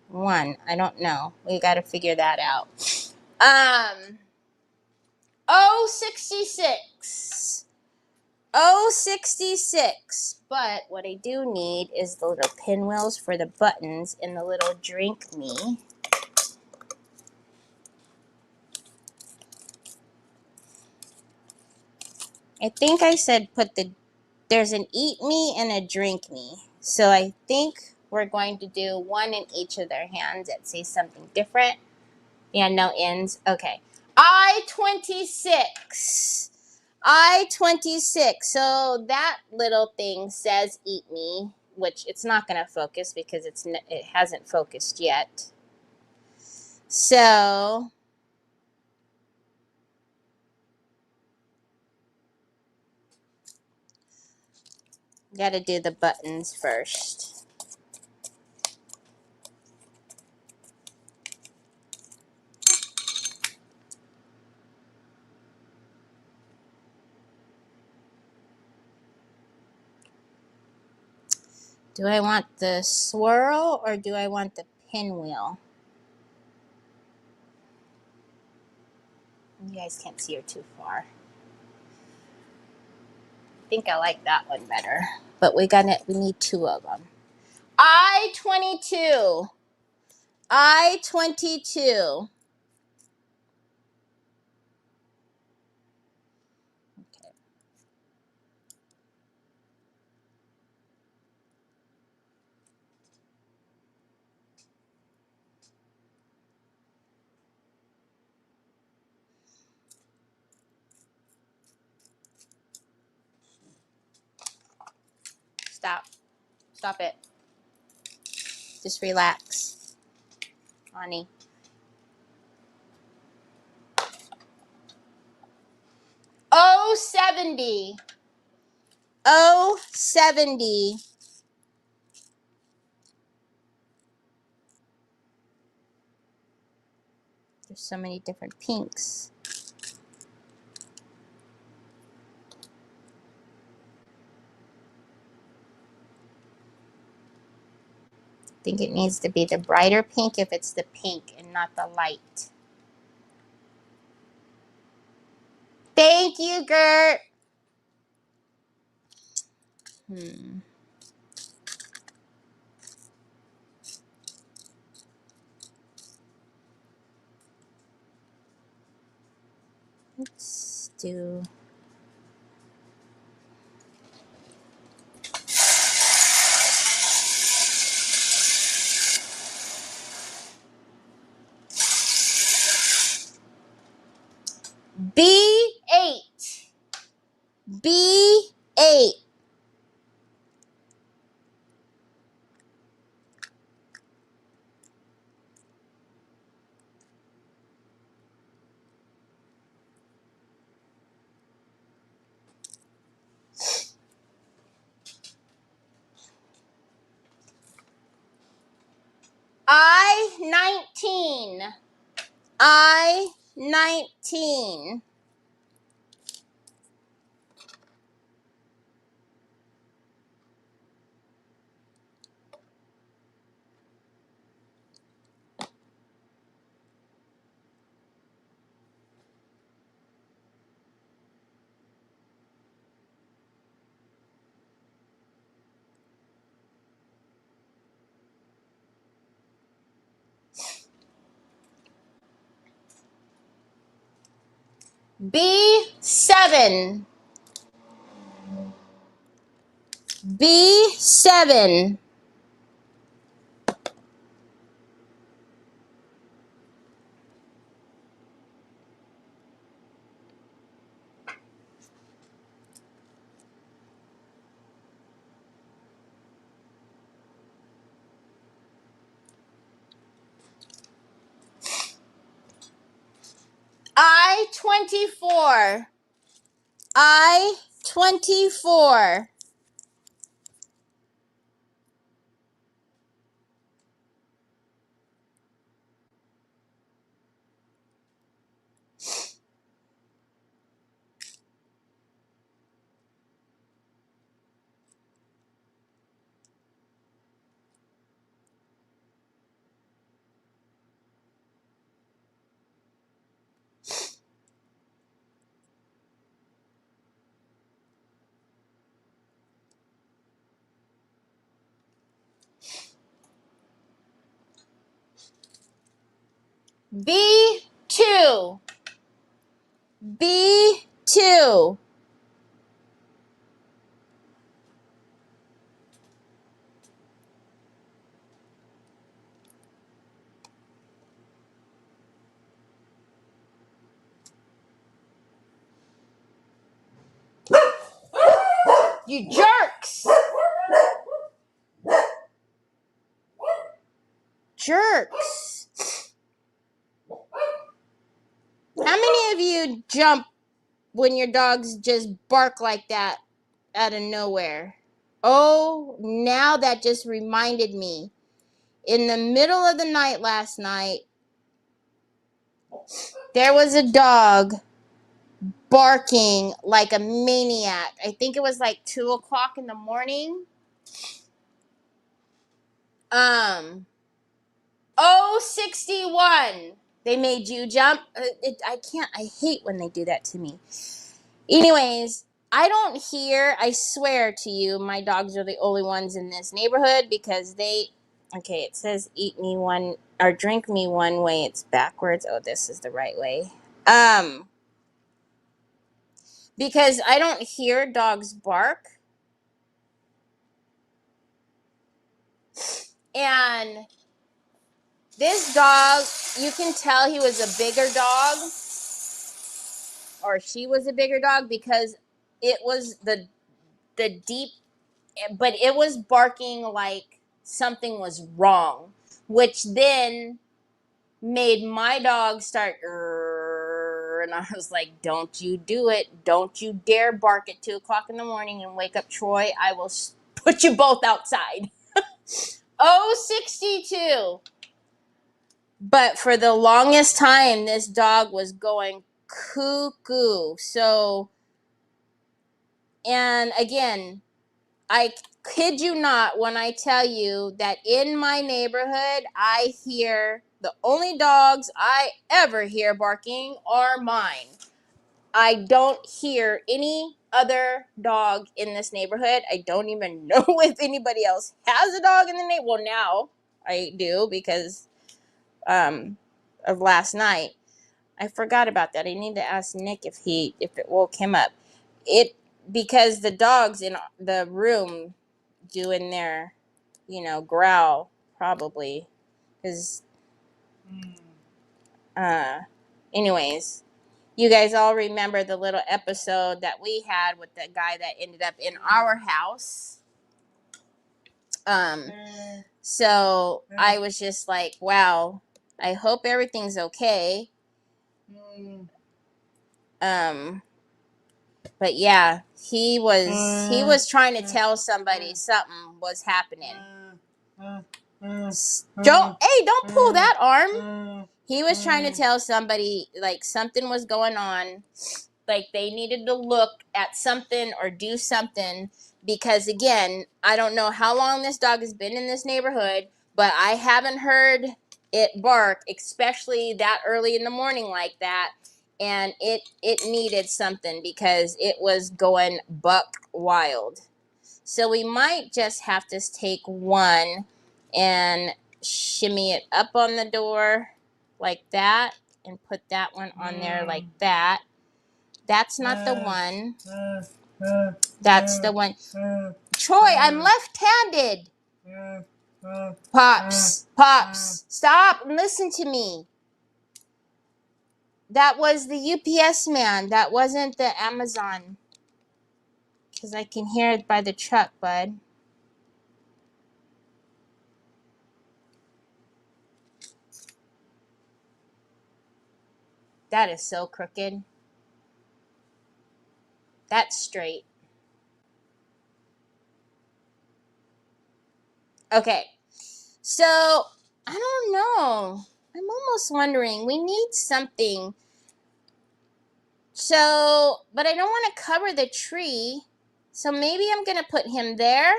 S1: one. I don't know. We got to figure that out. 066. 066. But what I do need is the little pinwheels for the buttons and the little drink me. I think I said there's an eat me and a drink me. So I think we're going to do one in each of their hands that say something different. Yeah, no ends. Okay. I-26. I-26. So that little thing says eat me, which it's not going to focus because it hasn't focused yet. So got to do the buttons first. Do I want the swirl or do I want the pinwheel? You guys can't see her too far. I think I like that one better. But we need two of them. I-22. I-22. Okay. Stop. Stop it. Just relax, honey. Oh, 70. 070. There's so many different pinks. I think it needs to be the brighter pink if it's the pink and not the light. Thank you, Gert. Let's do... B8. B8. I-19. I-19. B7. B7. I-24. I-24. B2. B2. You jerks. Jerks. How many of you jump when your dogs just bark like that out of nowhere? Oh, now that just reminded me. In the middle of the night last night, there was a dog barking like a maniac. I think it was like 2 o'clock in the morning. 061. They made you jump. I hate when they do that to me. Anyways, I don't hear, I swear to you, my dogs are the only ones in this neighborhood because okay, it says eat me one, or drink me one way, it's backwards. Oh, this is the right way. Because I don't hear dogs bark. And this dog, you can tell he was a bigger dog, or she was a bigger dog, because it was the deep, but it was barking like something was wrong, which then made my dog start whatever. And I was like, don't you do it. Don't you dare bark at 2 o'clock in the morning and wake up Troy. I will put you both outside. Oh, 62. But for the longest time, this dog was going cuckoo. So, and again, I kid you not when I tell you that in my neighborhood, I hear the only dogs I ever hear barking are mine. I don't hear any other dog in this neighborhood. I don't even know if anybody else has a dog in the neighborhood. Well, now I do because of last night. I forgot about that. I need to ask Nick if it woke him up. It because the dogs in the room doing their, growl probably. Because, anyways, you guys all remember the little episode that we had with the guy that ended up in our house. So I was just like, wow, I hope everything's okay. But yeah, he was trying to tell somebody something was happening. Don't pull that arm. He was trying to tell somebody like something was going on, like they needed to look at something or do something, because again, I don't know how long this dog has been in this neighborhood, but I haven't heard it bark, especially that early in the morning like that. And it needed something because it was going buck wild. So we might just have to take one and shimmy it up on the door like that and put that one on there like that. That's not the one. That's the one. Troy, I'm left-handed. Pops, stop and listen to me. That was the UPS man. That wasn't the Amazon. Because I can hear it by the truck, bud. That is so crooked. That's straight. Okay. So, I don't know. I'm almost wondering. We need something. So, but I don't want to cover the tree. So maybe I'm going to put him there.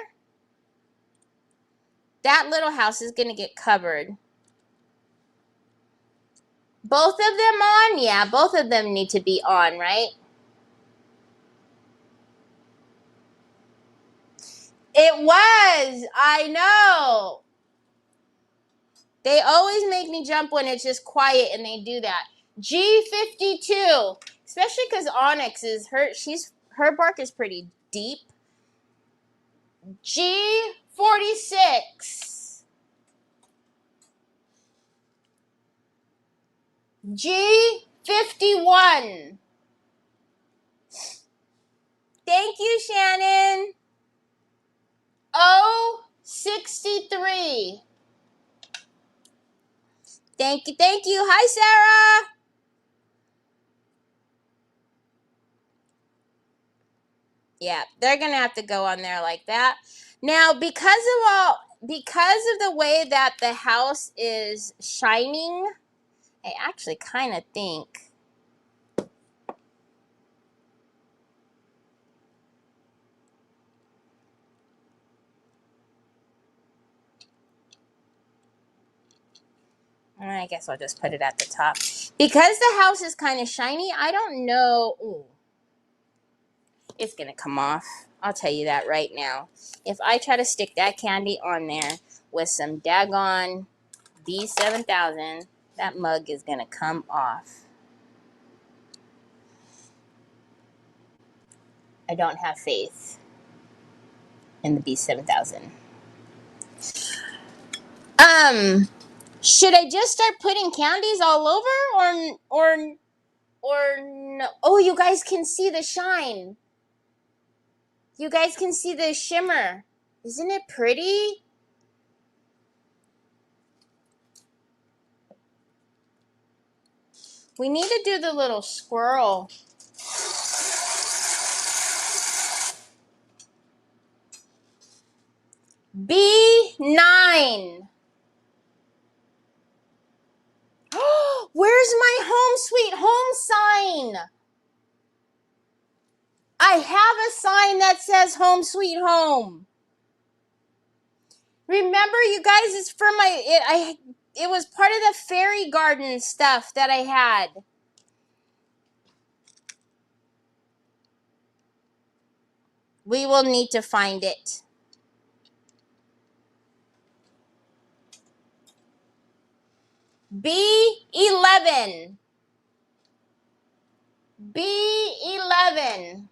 S1: That little house is going to get covered. Both of them on? Yeah, both of them need to be on, right? It was. I know. They always make me jump when it's just quiet and they do that. G52. Especially because Onyx is her bark is pretty deep. G46. G51. Thank you, Shannon. O63. Thank you. Hi, Sarah. Yeah, they're going to have to go on there like that. Now, because of the way that the house is shining, I actually kind of think I guess I'll just put it at the top. Because the house is kind of shiny, I don't know. Ooh, it's going to come off. I'll tell you that right now. If I try to stick that candy on there with some daggone B7000, that mug is going to come off. I don't have faith in the B7000. Should I just start putting candies all over or no? Oh, you guys can see the shine. You guys can see the shimmer. Isn't it pretty? We need to do the little squirrel. B9. Where's my home sweet home sign? I have a sign that says home sweet home. Remember, you guys, it's for it was part of the fairy garden stuff that I had. We will need to find it. B11. B11.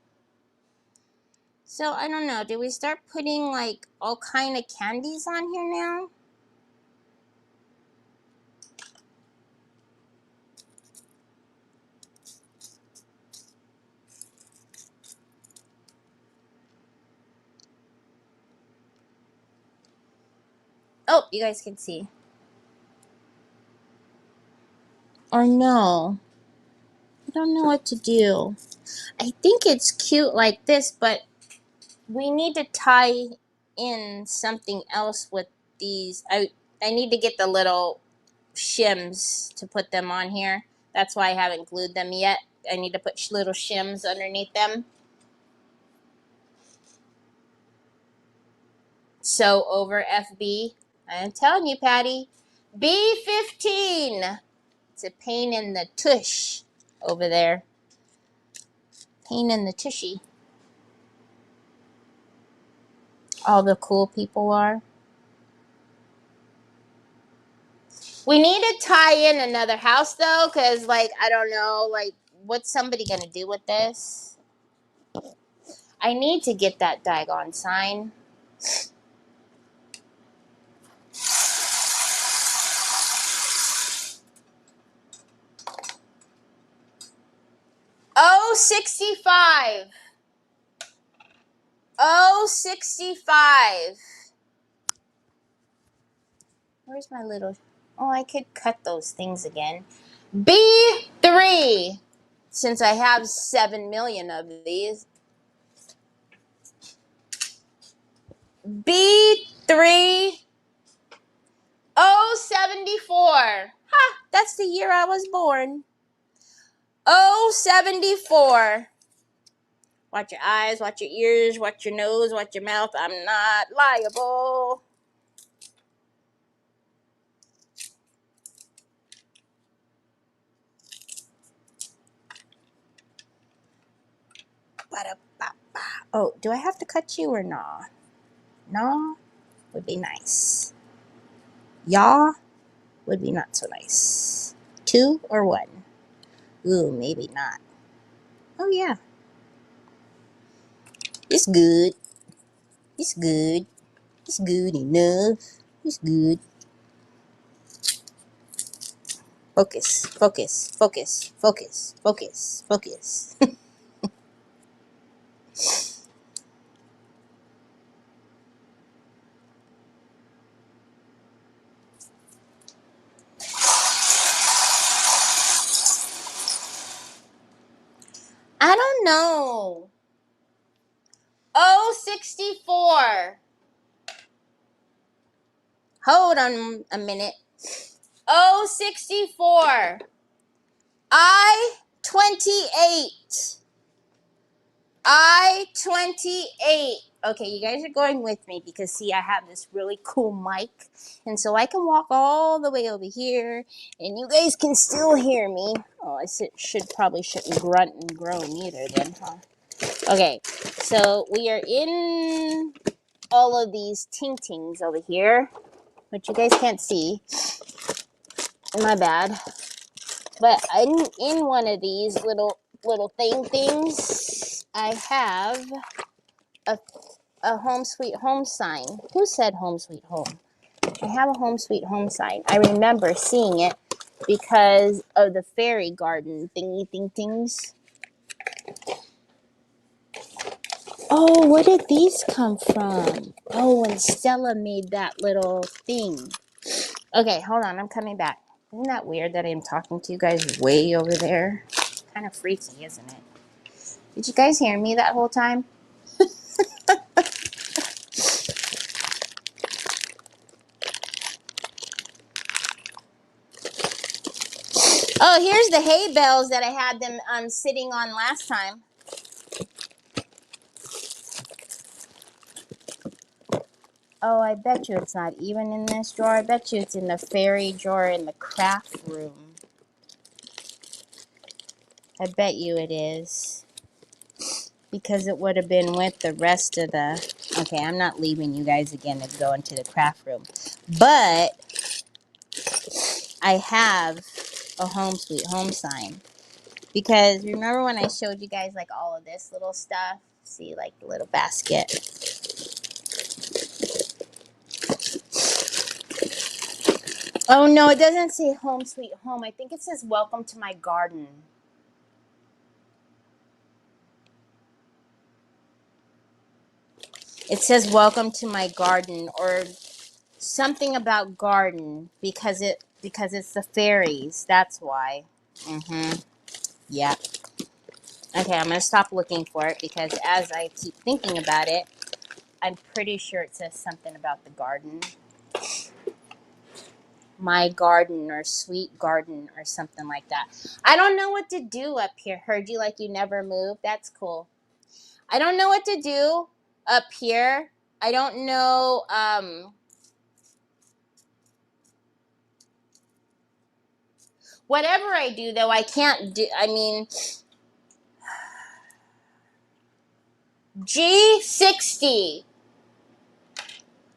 S1: So, I don't know. Did we start putting, like, all kind of candies on here now? Oh, you guys can see. Or no. I don't know what to do. I think it's cute like this, but we need to tie in something else with these. I need to get the little shims to put them on here. That's why I haven't glued them yet. I need to put little shims underneath them. So over FB. I'm telling you, Patty. B15. It's a pain in the tush over there. Pain in the tushy. All the cool people are. We need to tie in another house, though, because, like, I don't know, like, what's somebody going to do with this? I need to get that daggone sign. Oh, 65. Oh, 65. Where's my little... Oh, I could cut those things again. B3. Since I have 7 million of these. B3. Oh, 74. Ha! That's the year I was born. Oh, 74. Watch your eyes, watch your ears, watch your nose, watch your mouth. I'm not liable. Oh, do I have to cut you or nah? Nah would be nice. Yaw would be not so nice. 2 or 1? Ooh, maybe not. Oh, yeah. It's good. It's good. It's good enough. It's good. Focus, focus, focus, focus, focus, focus. I don't know. Oh, 64. Hold on a minute. Oh, 64. I-28. I-28. Okay, you guys are going with me because, see, I have this really cool mic. And so I can walk all the way over here. And you guys can still hear me. Oh, I probably shouldn't grunt and groan either then, huh? Okay, so we are in all of these ting-tings over here, which you guys can't see. My bad. But in one of these little things, I have a home sweet home sign. Who said home sweet home? I have a home sweet home sign. I remember seeing it because of the fairy garden things. Oh, where did these come from? Oh, when Stella made that little thing. Okay, hold on. I'm coming back. Isn't that weird that I'm talking to you guys way over there? Kind of freaky, isn't it? Did you guys hear me that whole time? Oh, here's the hay bales that I had them sitting on last time. Oh, I bet you it's not even in this drawer. I bet you it's in the fairy drawer in the craft room. I bet you it is. Because it would have been with the rest of the... Okay, I'm not leaving you guys again to go into the craft room. But I have a home sweet home sign. Because remember when I showed you guys like all of this little stuff? See, like the little basket. Oh no, it doesn't say home sweet home. I think it says welcome to my garden. It says welcome to my garden or something about garden because it's the fairies. That's why. Yeah. Okay, I'm gonna stop looking for it because as I keep thinking about it, I'm pretty sure it says something about the garden. My garden or sweet garden or something like that. I don't know what to do up here. Heard you like you never moved. That's cool. I don't know what to do up here. I don't know. Whatever I do, though, I can't do. I mean, G60.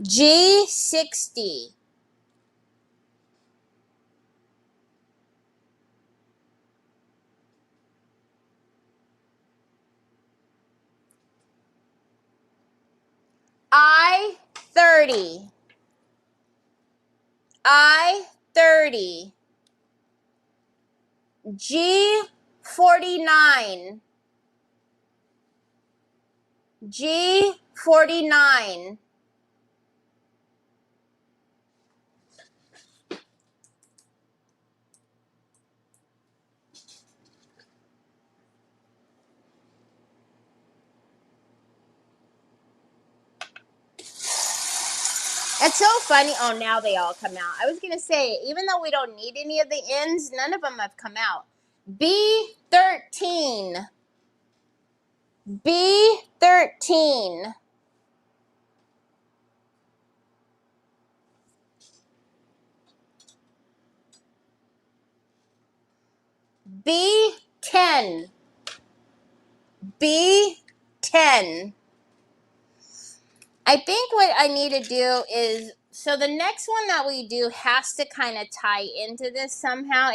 S1: G60. I30. I30. G49. G49. It's so funny. Oh, now they all come out. I was going to say, even though we don't need any of the ends, none of them have come out. B13. B13. B10. B10. I think what I need to do is, so the next one that we do has to kind of tie into this somehow.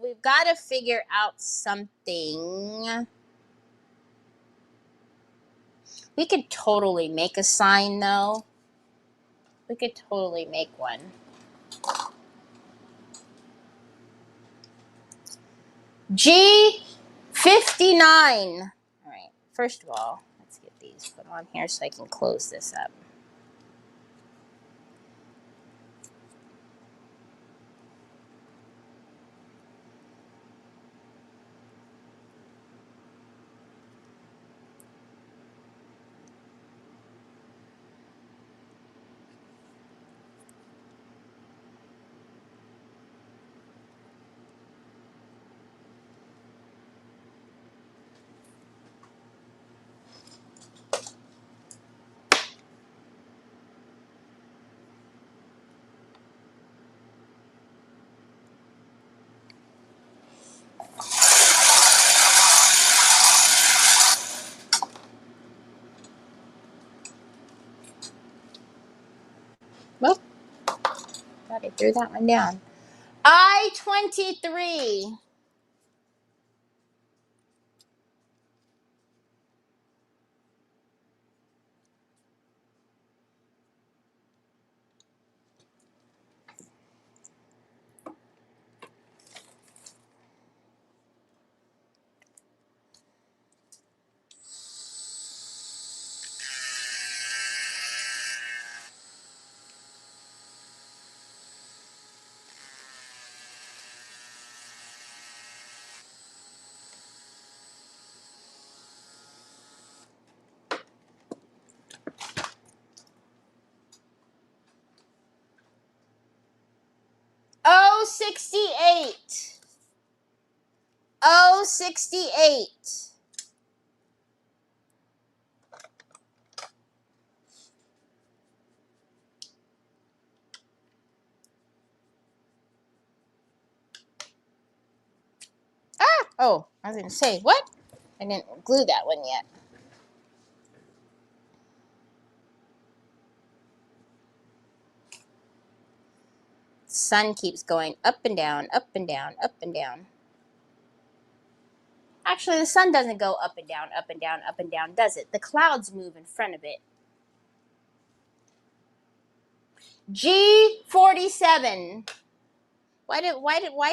S1: We've got to figure out something. We could totally make a sign though. We could totally make one. G59. All right, first of all, let's get these put on here so I can close this up. Well, thought I threw that one down. I23. 68. Oh, 68. Oh, I was going to say, what? I didn't glue that one yet. Sun keeps going up and down, up and down, up and down. Actually, the sun doesn't go up and down, up and down, up and down, does it? The clouds move in front of it. G47. Why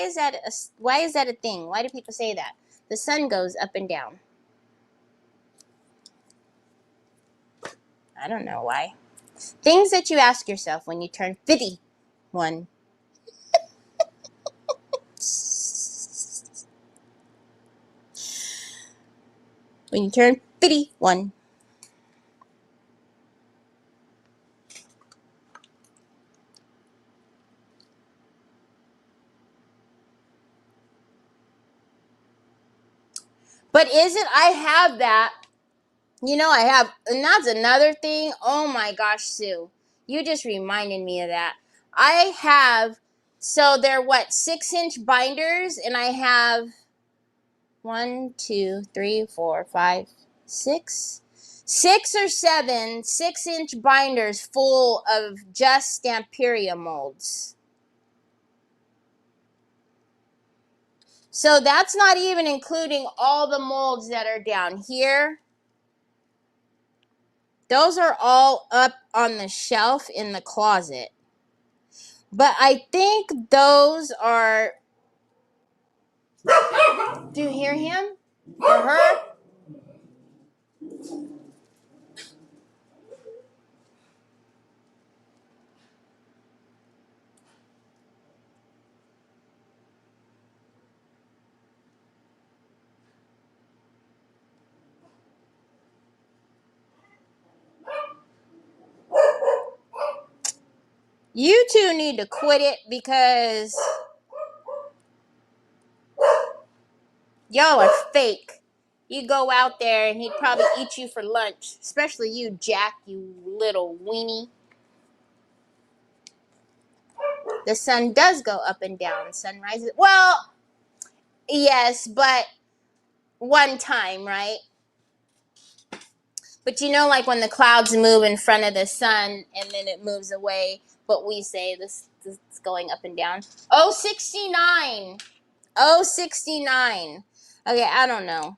S1: is that a thing? Why do people say that? The sun goes up and down. I don't know why. Things that you ask yourself when you turn 51. When you turn 51. But is it? I have that. You know, I have, and that's another thing. Oh my gosh, Sue. You just reminded me of that. I have, so they're what, 6-inch binders, and I have 1, 2, 3, 4, 5, 6 or 7 6-inch binders full of just Stamperia molds. So that's not even including all the molds that are down here. Those are all up on the shelf in the closet. But I think those are... Do you hear him? Or her? You two need to quit it because y'all are fake. You go out there and he'd probably eat you for lunch. Especially you, Jack, you little weenie. The sun does go up and down. Sun rises. Well, yes, but one time, right? But you know, like when the clouds move in front of the sun and then it moves away, but we say this is going up and down. Oh, 69. Oh, 69. Okay, I don't know.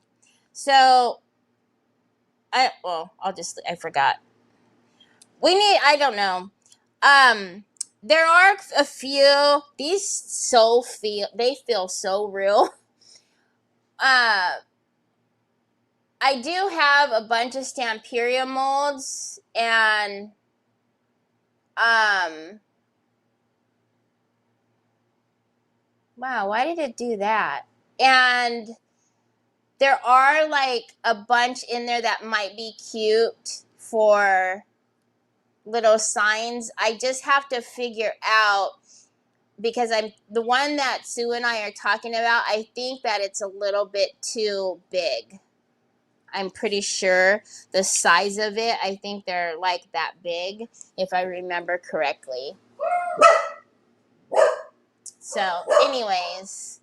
S1: So, I forgot. I don't know. There are a few, they feel so real. I do have a bunch of Stamperia molds, and wow, why did it do that? And there are like a bunch in there that might be cute for little signs. I just have to figure out, because I'm the one that Sue and I are talking about, I think that it's a little bit too big. I'm pretty sure the size of it, I think they're like that big, if I remember correctly. So, anyways,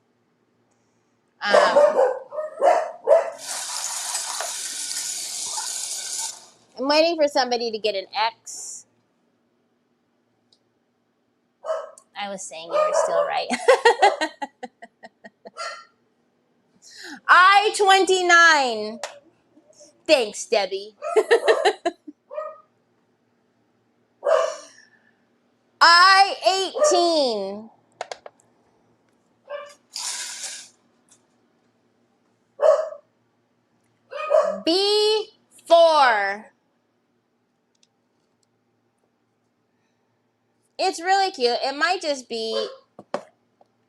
S1: I'm waiting for somebody to get an X. I was saying you were still right. I-29. Thanks, Debbie. I-18. B4. It's really cute. It might just be,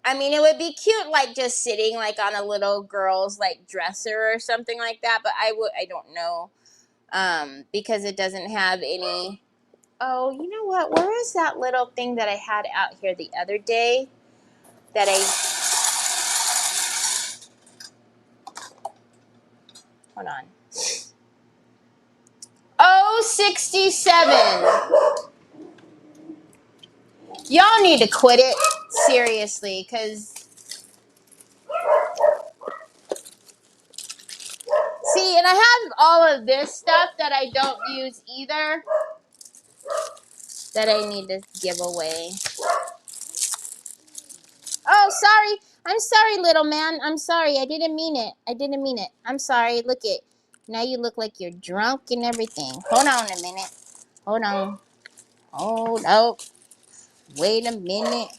S1: I mean, it would be cute like just sitting like on a little girl's like dresser or something like that, but I don't know. Because it doesn't have any. Oh, you know what? Where is that little thing that I had out here the other day? that I, hold on. Oh, 67. Y'all need to quit it, seriously, because, see, and I have all of this stuff that I don't use either that I need to give away. Oh, sorry. I'm sorry, little man. I'm sorry. I didn't mean it. I didn't mean it. I'm sorry. Look it. Now you look like you're drunk and everything. Hold on a minute. Hold on. Hold up. Wait a minute.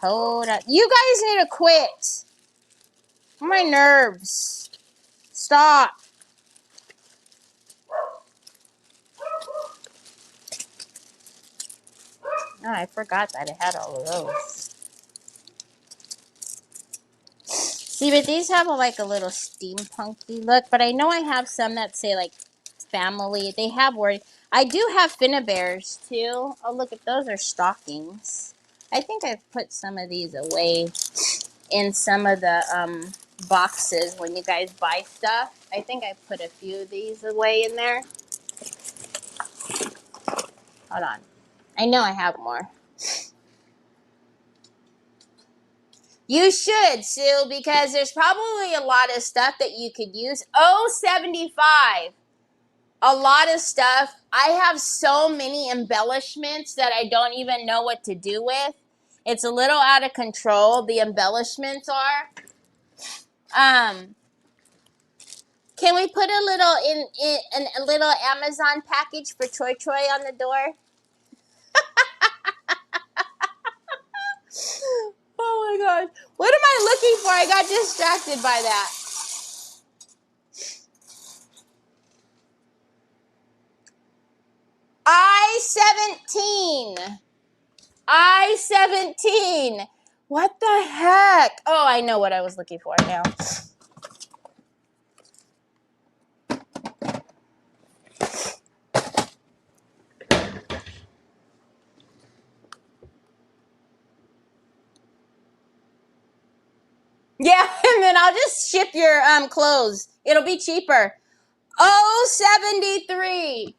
S1: Hold up. You guys need to quit. My nerves. Stop. Oh, I forgot that I had all of those. See, but these have like a little steampunky look. But I know I have some that say like family. They have words. I do have Finnabears too. Oh, look at those are stockings. I think I've put some of these away in some of the boxes when you guys buy stuff. I think I put a few of these away in there. Hold on. I know I have more. You should, Sue, because there's probably a lot of stuff that you could use. Oh, 75. A lot of stuff. I have so many embellishments that I don't even know what to do with. It's a little out of control, the embellishments are. Can we put a little in a little Amazon package for Troy on the door? Oh my gosh. What am I looking for? I got distracted by that. I-17. I-17. What the heck? Oh, I know what I was looking for now. Yeah, and then I'll just ship your clothes. It'll be cheaper. Oh, 73.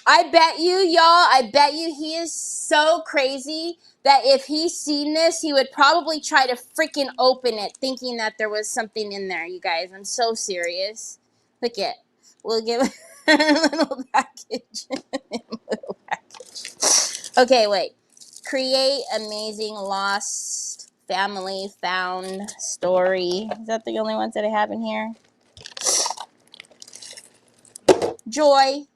S1: I bet you, y'all, I bet you he is so crazy that if he's seen this, he would probably try to freaking open it thinking that there was something in there, you guys. I'm so serious. Look it. We'll give him a little package. Little package. Okay, wait. Create amazing lost family found story. Is that the only ones that I have in here? Joy.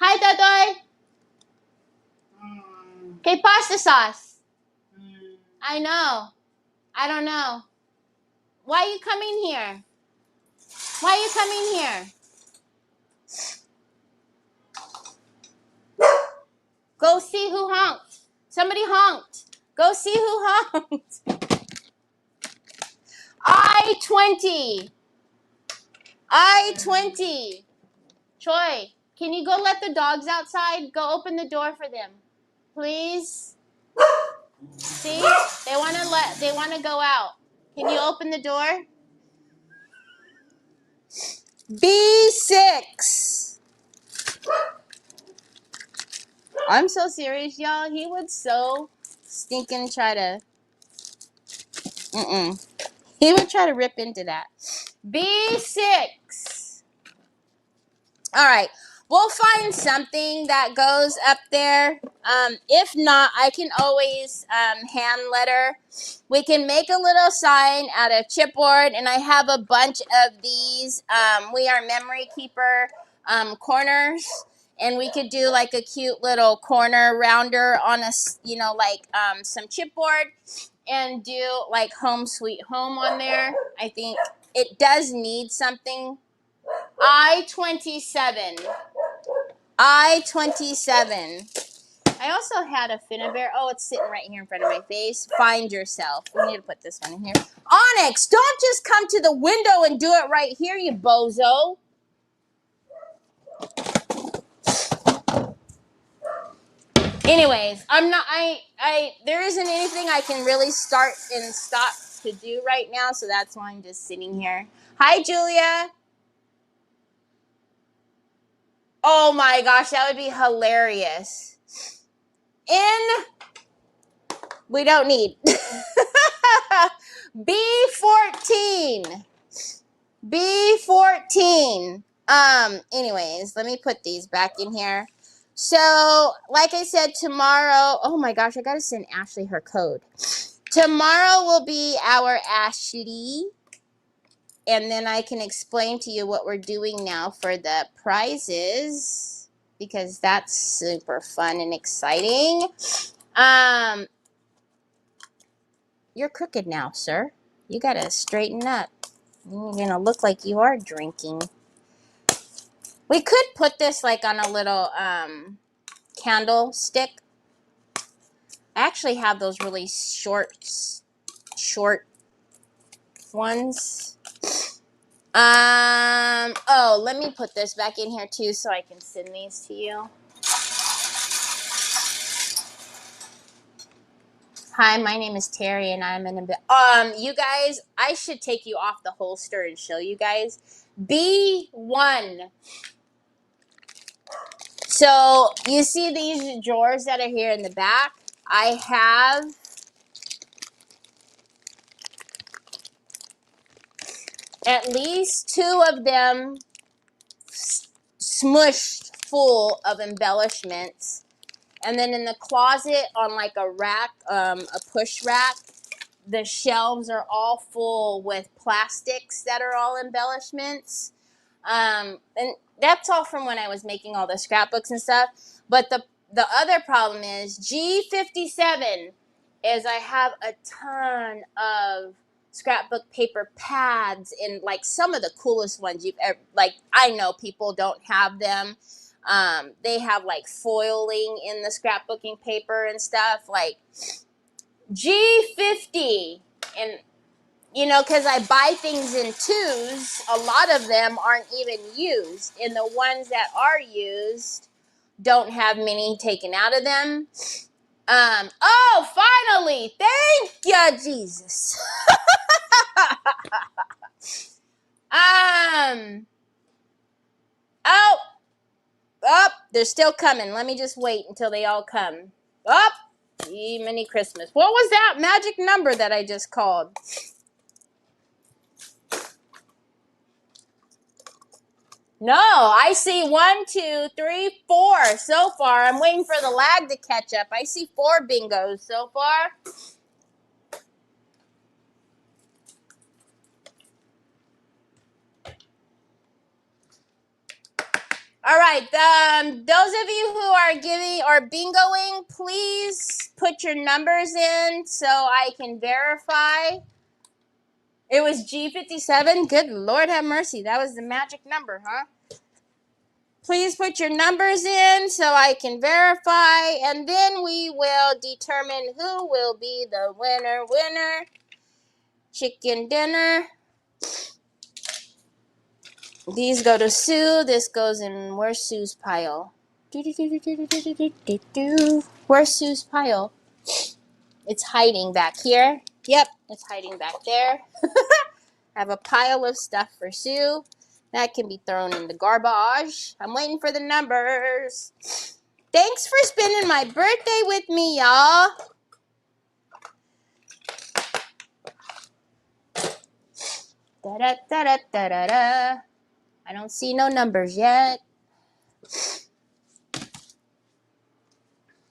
S1: Hi, Totoy. Okay, pasta sauce. I know. I don't know. Why are you coming here? Why are you coming here? Go see who honked. Somebody honked. Go see who honked. I-20. I-20. Troy, can you go let the dogs outside? Go open the door for them. Please. See? They want to go out. Can you open the door? B6. I'm so serious, y'all. He would so stinking try to He would try to rip into that. B6. All right. We'll find something that goes up there. If not, I can always hand letter. We can make a little sign out of chipboard, and I have a bunch of these. We are memory keeper corners, and we could do like a cute little corner rounder on a, like some chipboard, and do like home sweet home on there. I think it does need something. I-27. I-27. I also had a Finnabear. Oh, it's sitting right here in front of my face. Find yourself. We need to put this one in here. Onyx, don't just come to the window and do it right here, you bozo. Anyways, there isn't anything I can really start and stop to do right now, so that's why I'm just sitting here. Hi, Julia. Oh my gosh, that would be hilarious. We don't need. B14. B14. Anyways, let me put these back in here. So, like I said, tomorrow, oh my gosh, I gotta send Ashley her code. Tomorrow will be our Ashley, and then I can explain to you what we're doing now for the prizes, because that's super fun and exciting. You're crooked now, sir. You gotta straighten up. You're gonna look like you are drinking. We could put this like on a little candlestick. I actually have those really short ones. Oh, let me put this back in here too so I can send these to you. Hi, my name is Terry and I'm in you guys, I should take you off the holster and show you guys. B1. So, you see these drawers that are here in the back? I have at least 2 of them smushed full of embellishments. And then in the closet on like a rack, a push rack, the shelves are all full with plastics that are all embellishments. And that's all from when I was making all the scrapbooks and stuff. But the other problem is G57 is I have a ton of scrapbook paper pads and like some of the coolest ones you've ever, like, I know people don't have them. They have like foiling in the scrapbooking paper and stuff, like G50. And you know, because I buy things in 2s, a lot of them aren't even used, and the ones that are used don't have many taken out of them. Oh, finally! Thank you, Jesus. Oh, they're still coming. Let me just wait until they all come. Oh, mini Christmas. What was that magic number that I just called? No, I see 1, 2, 3, 4 so far. I'm waiting for the lag to catch up. I see 4 bingos so far. All right, those of you who are giving or bingoing, please put your numbers in so I can verify. It was G57. Good Lord have mercy. That was the magic number, huh? Please put your numbers in so I can verify, and then we will determine who will be the winner. Chicken dinner. These go to Sue. This goes in, where's Sue's pile? Where's Sue's pile? It's hiding back here. Yep, it's hiding back there. I have a pile of stuff for Sue. That can be thrown in the garbage. I'm waiting for the numbers. Thanks for spending my birthday with me, y'all. Da-da-da-da-da-da. I don't see no numbers yet.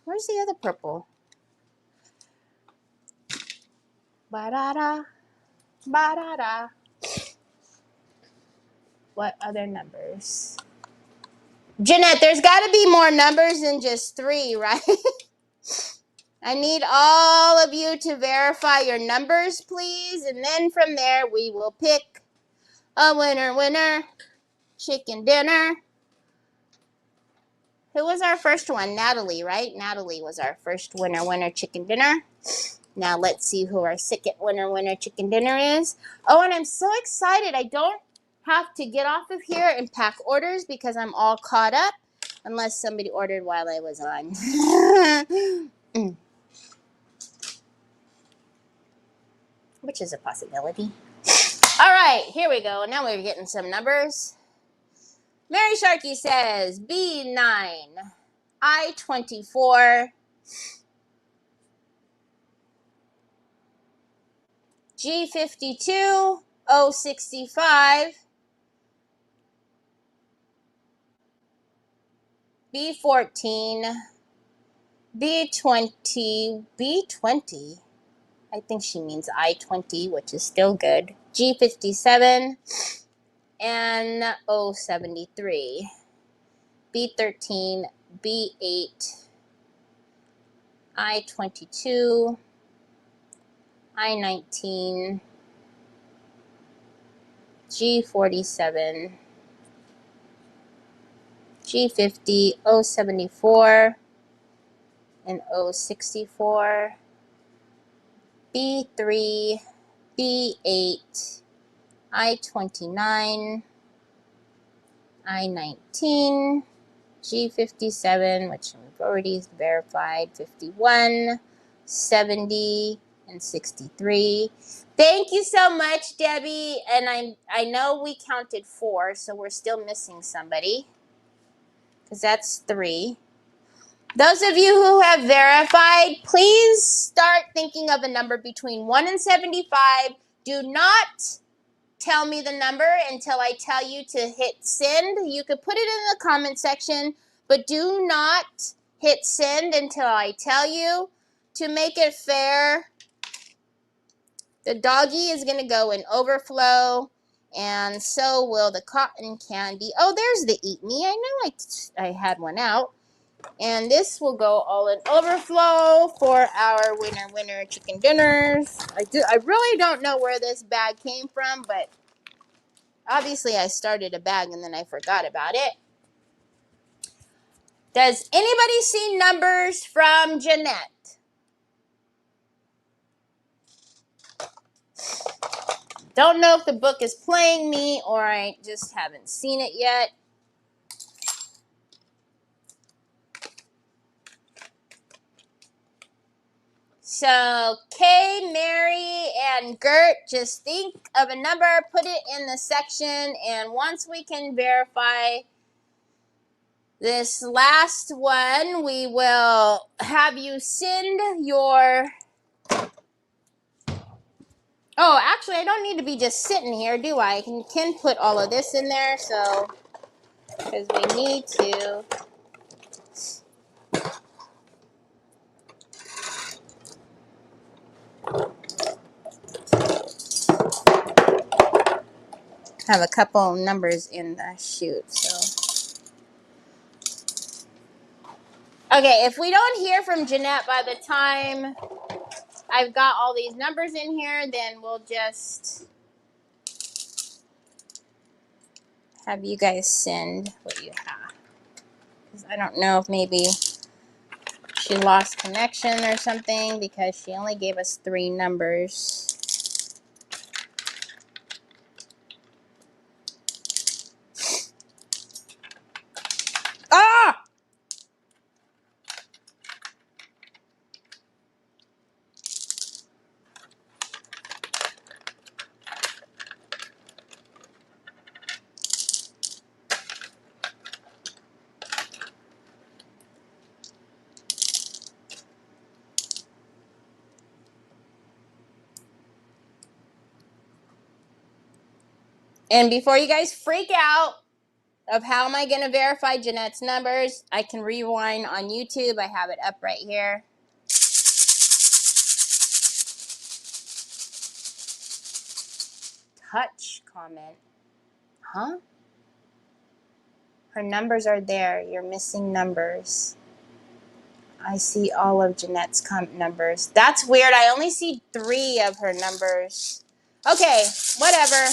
S1: Where's the other purple? Ba-da-da. Ba-da-da. What other numbers? Jeanette, there's got to be more numbers than just 3, right? I need all of you to verify your numbers, please. And then from there, we will pick a winner. Chicken dinner. Who was our first one? Natalie, right? Natalie was our first winner, chicken dinner. Now let's see who our second winner, chicken dinner is. Oh, and I'm so excited. I don't have to get off of here and pack orders because I'm all caught up. Unless somebody ordered while I was on. Which is a possibility. All right, here we go. Now we're getting some numbers. Mary Sharkey says B9, I24, G52, O65, B14, B20. I think she means I20, which is still good. G57 and O73. B13, B8, I22, I19, G47, G50, O74, and O64, B3, B8, I29, I19, G57, which we've already verified, 51, 70, and 63. Thank you so much, Debbie. And I know we counted 4, so we're still missing somebody, because that's 3. Those of you who have verified, please start thinking of a number between 1 and 75. Do not tell me the number until I tell you to hit send. You could put it in the comment section, but do not hit send until I tell you. To make it fair, the doggy is going to go in overflow, and so will the cotton candy. Oh, there's the eat me. I know I had one out. And this will go all in overflow for our winner chicken dinners. I really don't know where this bag came from, but obviously I started a bag and then I forgot about it. Does anybody see numbers from Jeanette? Don't know if the book is playing me or I just haven't seen it yet. So, Kay, Mary, and Gert, just think of a number, put it in the section, and once we can verify this last one, we will have you send your... Oh, actually, I don't need to be just sitting here, do I? I can put all of this in there, so... Because we need to... have a couple numbers in the chute, so... Okay, if we don't hear from Jeanette by the time I've got all these numbers in here, then we'll just have you guys send what you have. Because I don't know if maybe she lost connection or something because she only gave us 3 numbers. Ah! And before you guys freak out of how am I going to verify Jeanette's numbers, I can rewind on YouTube. I have it up right here. Touch comment. Huh? Her numbers are there. You're missing numbers. I see all of Jeanette's numbers. That's weird. I only see 3 of her numbers. Okay, whatever.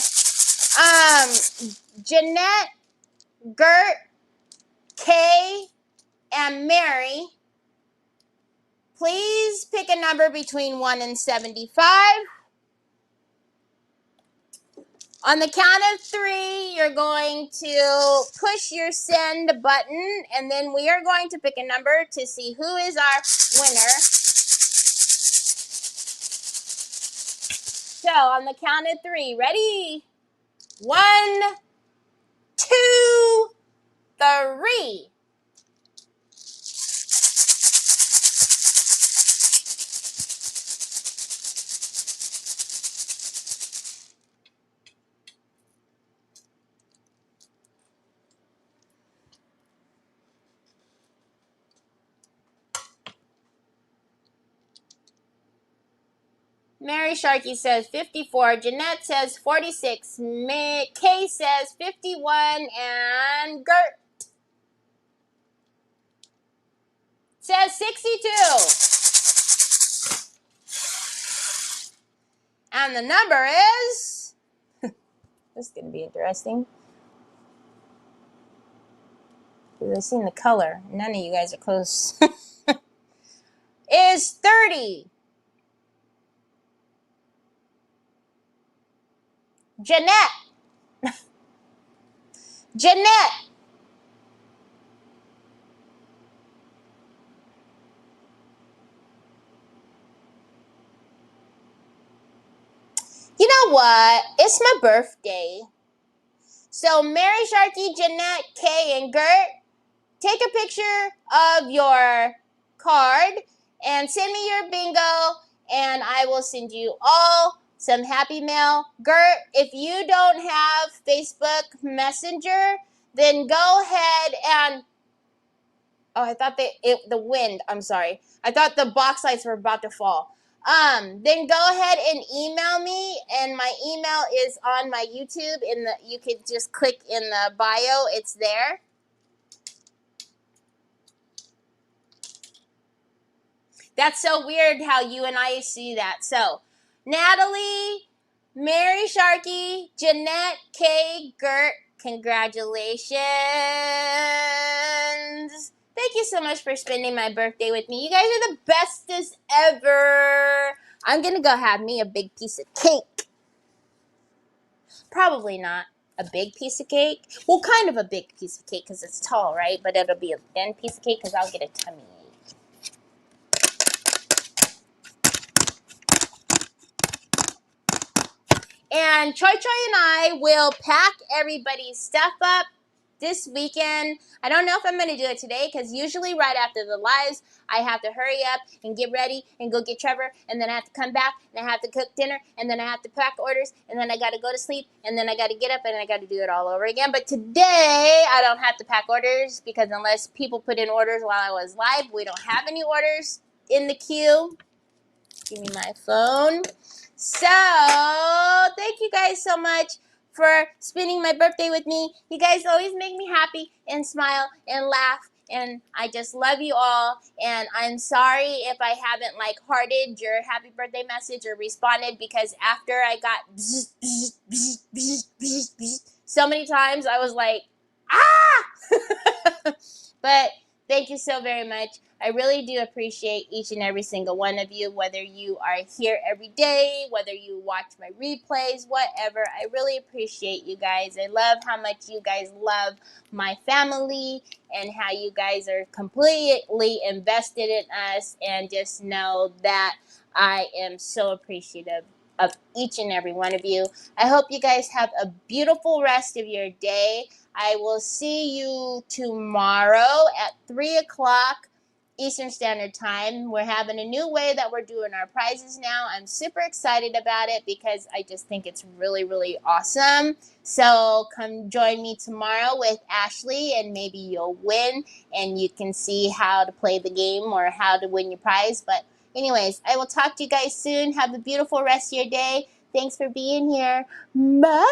S1: Jeanette, Gert, Kay, and Mary, please pick a number between 1 and 75. On the count of 3, you're going to push your send button, and then we are going to pick a number to see who is our winner. So, on the count of 3, ready? 1, 2, 3. Mary Sharkey says 54. Jeanette says 46. Kay says 51. And Gert says 62. And the number is... This is going to be interesting. Because I've seen the color. None of you guys are close. Is 30. Jeanette. Jeanette. You know what? It's my birthday. So Mary Sharkey, Jeanette, Kay, and Gert, take a picture of your card and send me your bingo, and I will send you all some happy mail. Gert, if you don't have Facebook Messenger, then go ahead and... Oh, I thought the wind. I'm sorry. I thought the box lights were about to fall. Then go ahead and email me, and my email is on my YouTube. You could just click in the bio. It's there. That's so weird how you and I see that. So, Natalie, Mary Sharkey, Jeanette, Kay, Gert, congratulations. Thank you so much for spending my birthday with me. You guys are the bestest ever. I'm going to go have me a big piece of cake. Probably not a big piece of cake. Well, kind of a big piece of cake because it's tall, right? But it'll be a thin piece of cake because I'll get a tummy ache. And Choi Choi and I will pack everybody's stuff up this weekend. I don't know if I'm going to do it today because usually right after the lives, I have to hurry up and get ready and go get Trevor. And then I have to come back and I have to cook dinner. And then I have to pack orders. And then I got to go to sleep. And then I got to get up and I got to do it all over again. But today, I don't have to pack orders because unless people put in orders while I was live, we don't have any orders in the queue. Give me my phone. So, thank you guys so much for spending my birthday with me. You guys always make me happy and smile and laugh. And I just love you all. And I'm sorry if I haven't hearted your happy birthday message or responded because after I got so many times, I was like, ah! But thank you so very much. I really do appreciate each and every single one of you, whether you are here every day, whether you watch my replays, whatever. I really appreciate you guys. I love how much you guys love my family and how you guys are completely invested in us, and just know that I am so appreciative of each and every one of you. I hope you guys have a beautiful rest of your day. I will see you tomorrow at 3 o'clock Eastern Standard Time. We're having a new way that we're doing our prizes now. I'm super excited about it because I just think it's really, really awesome. So come join me tomorrow with Ashley and maybe you'll win and you can see how to play the game or how to win your prize. But anyways, I will talk to you guys soon. Have a beautiful rest of your day. Thanks for being here. Bye.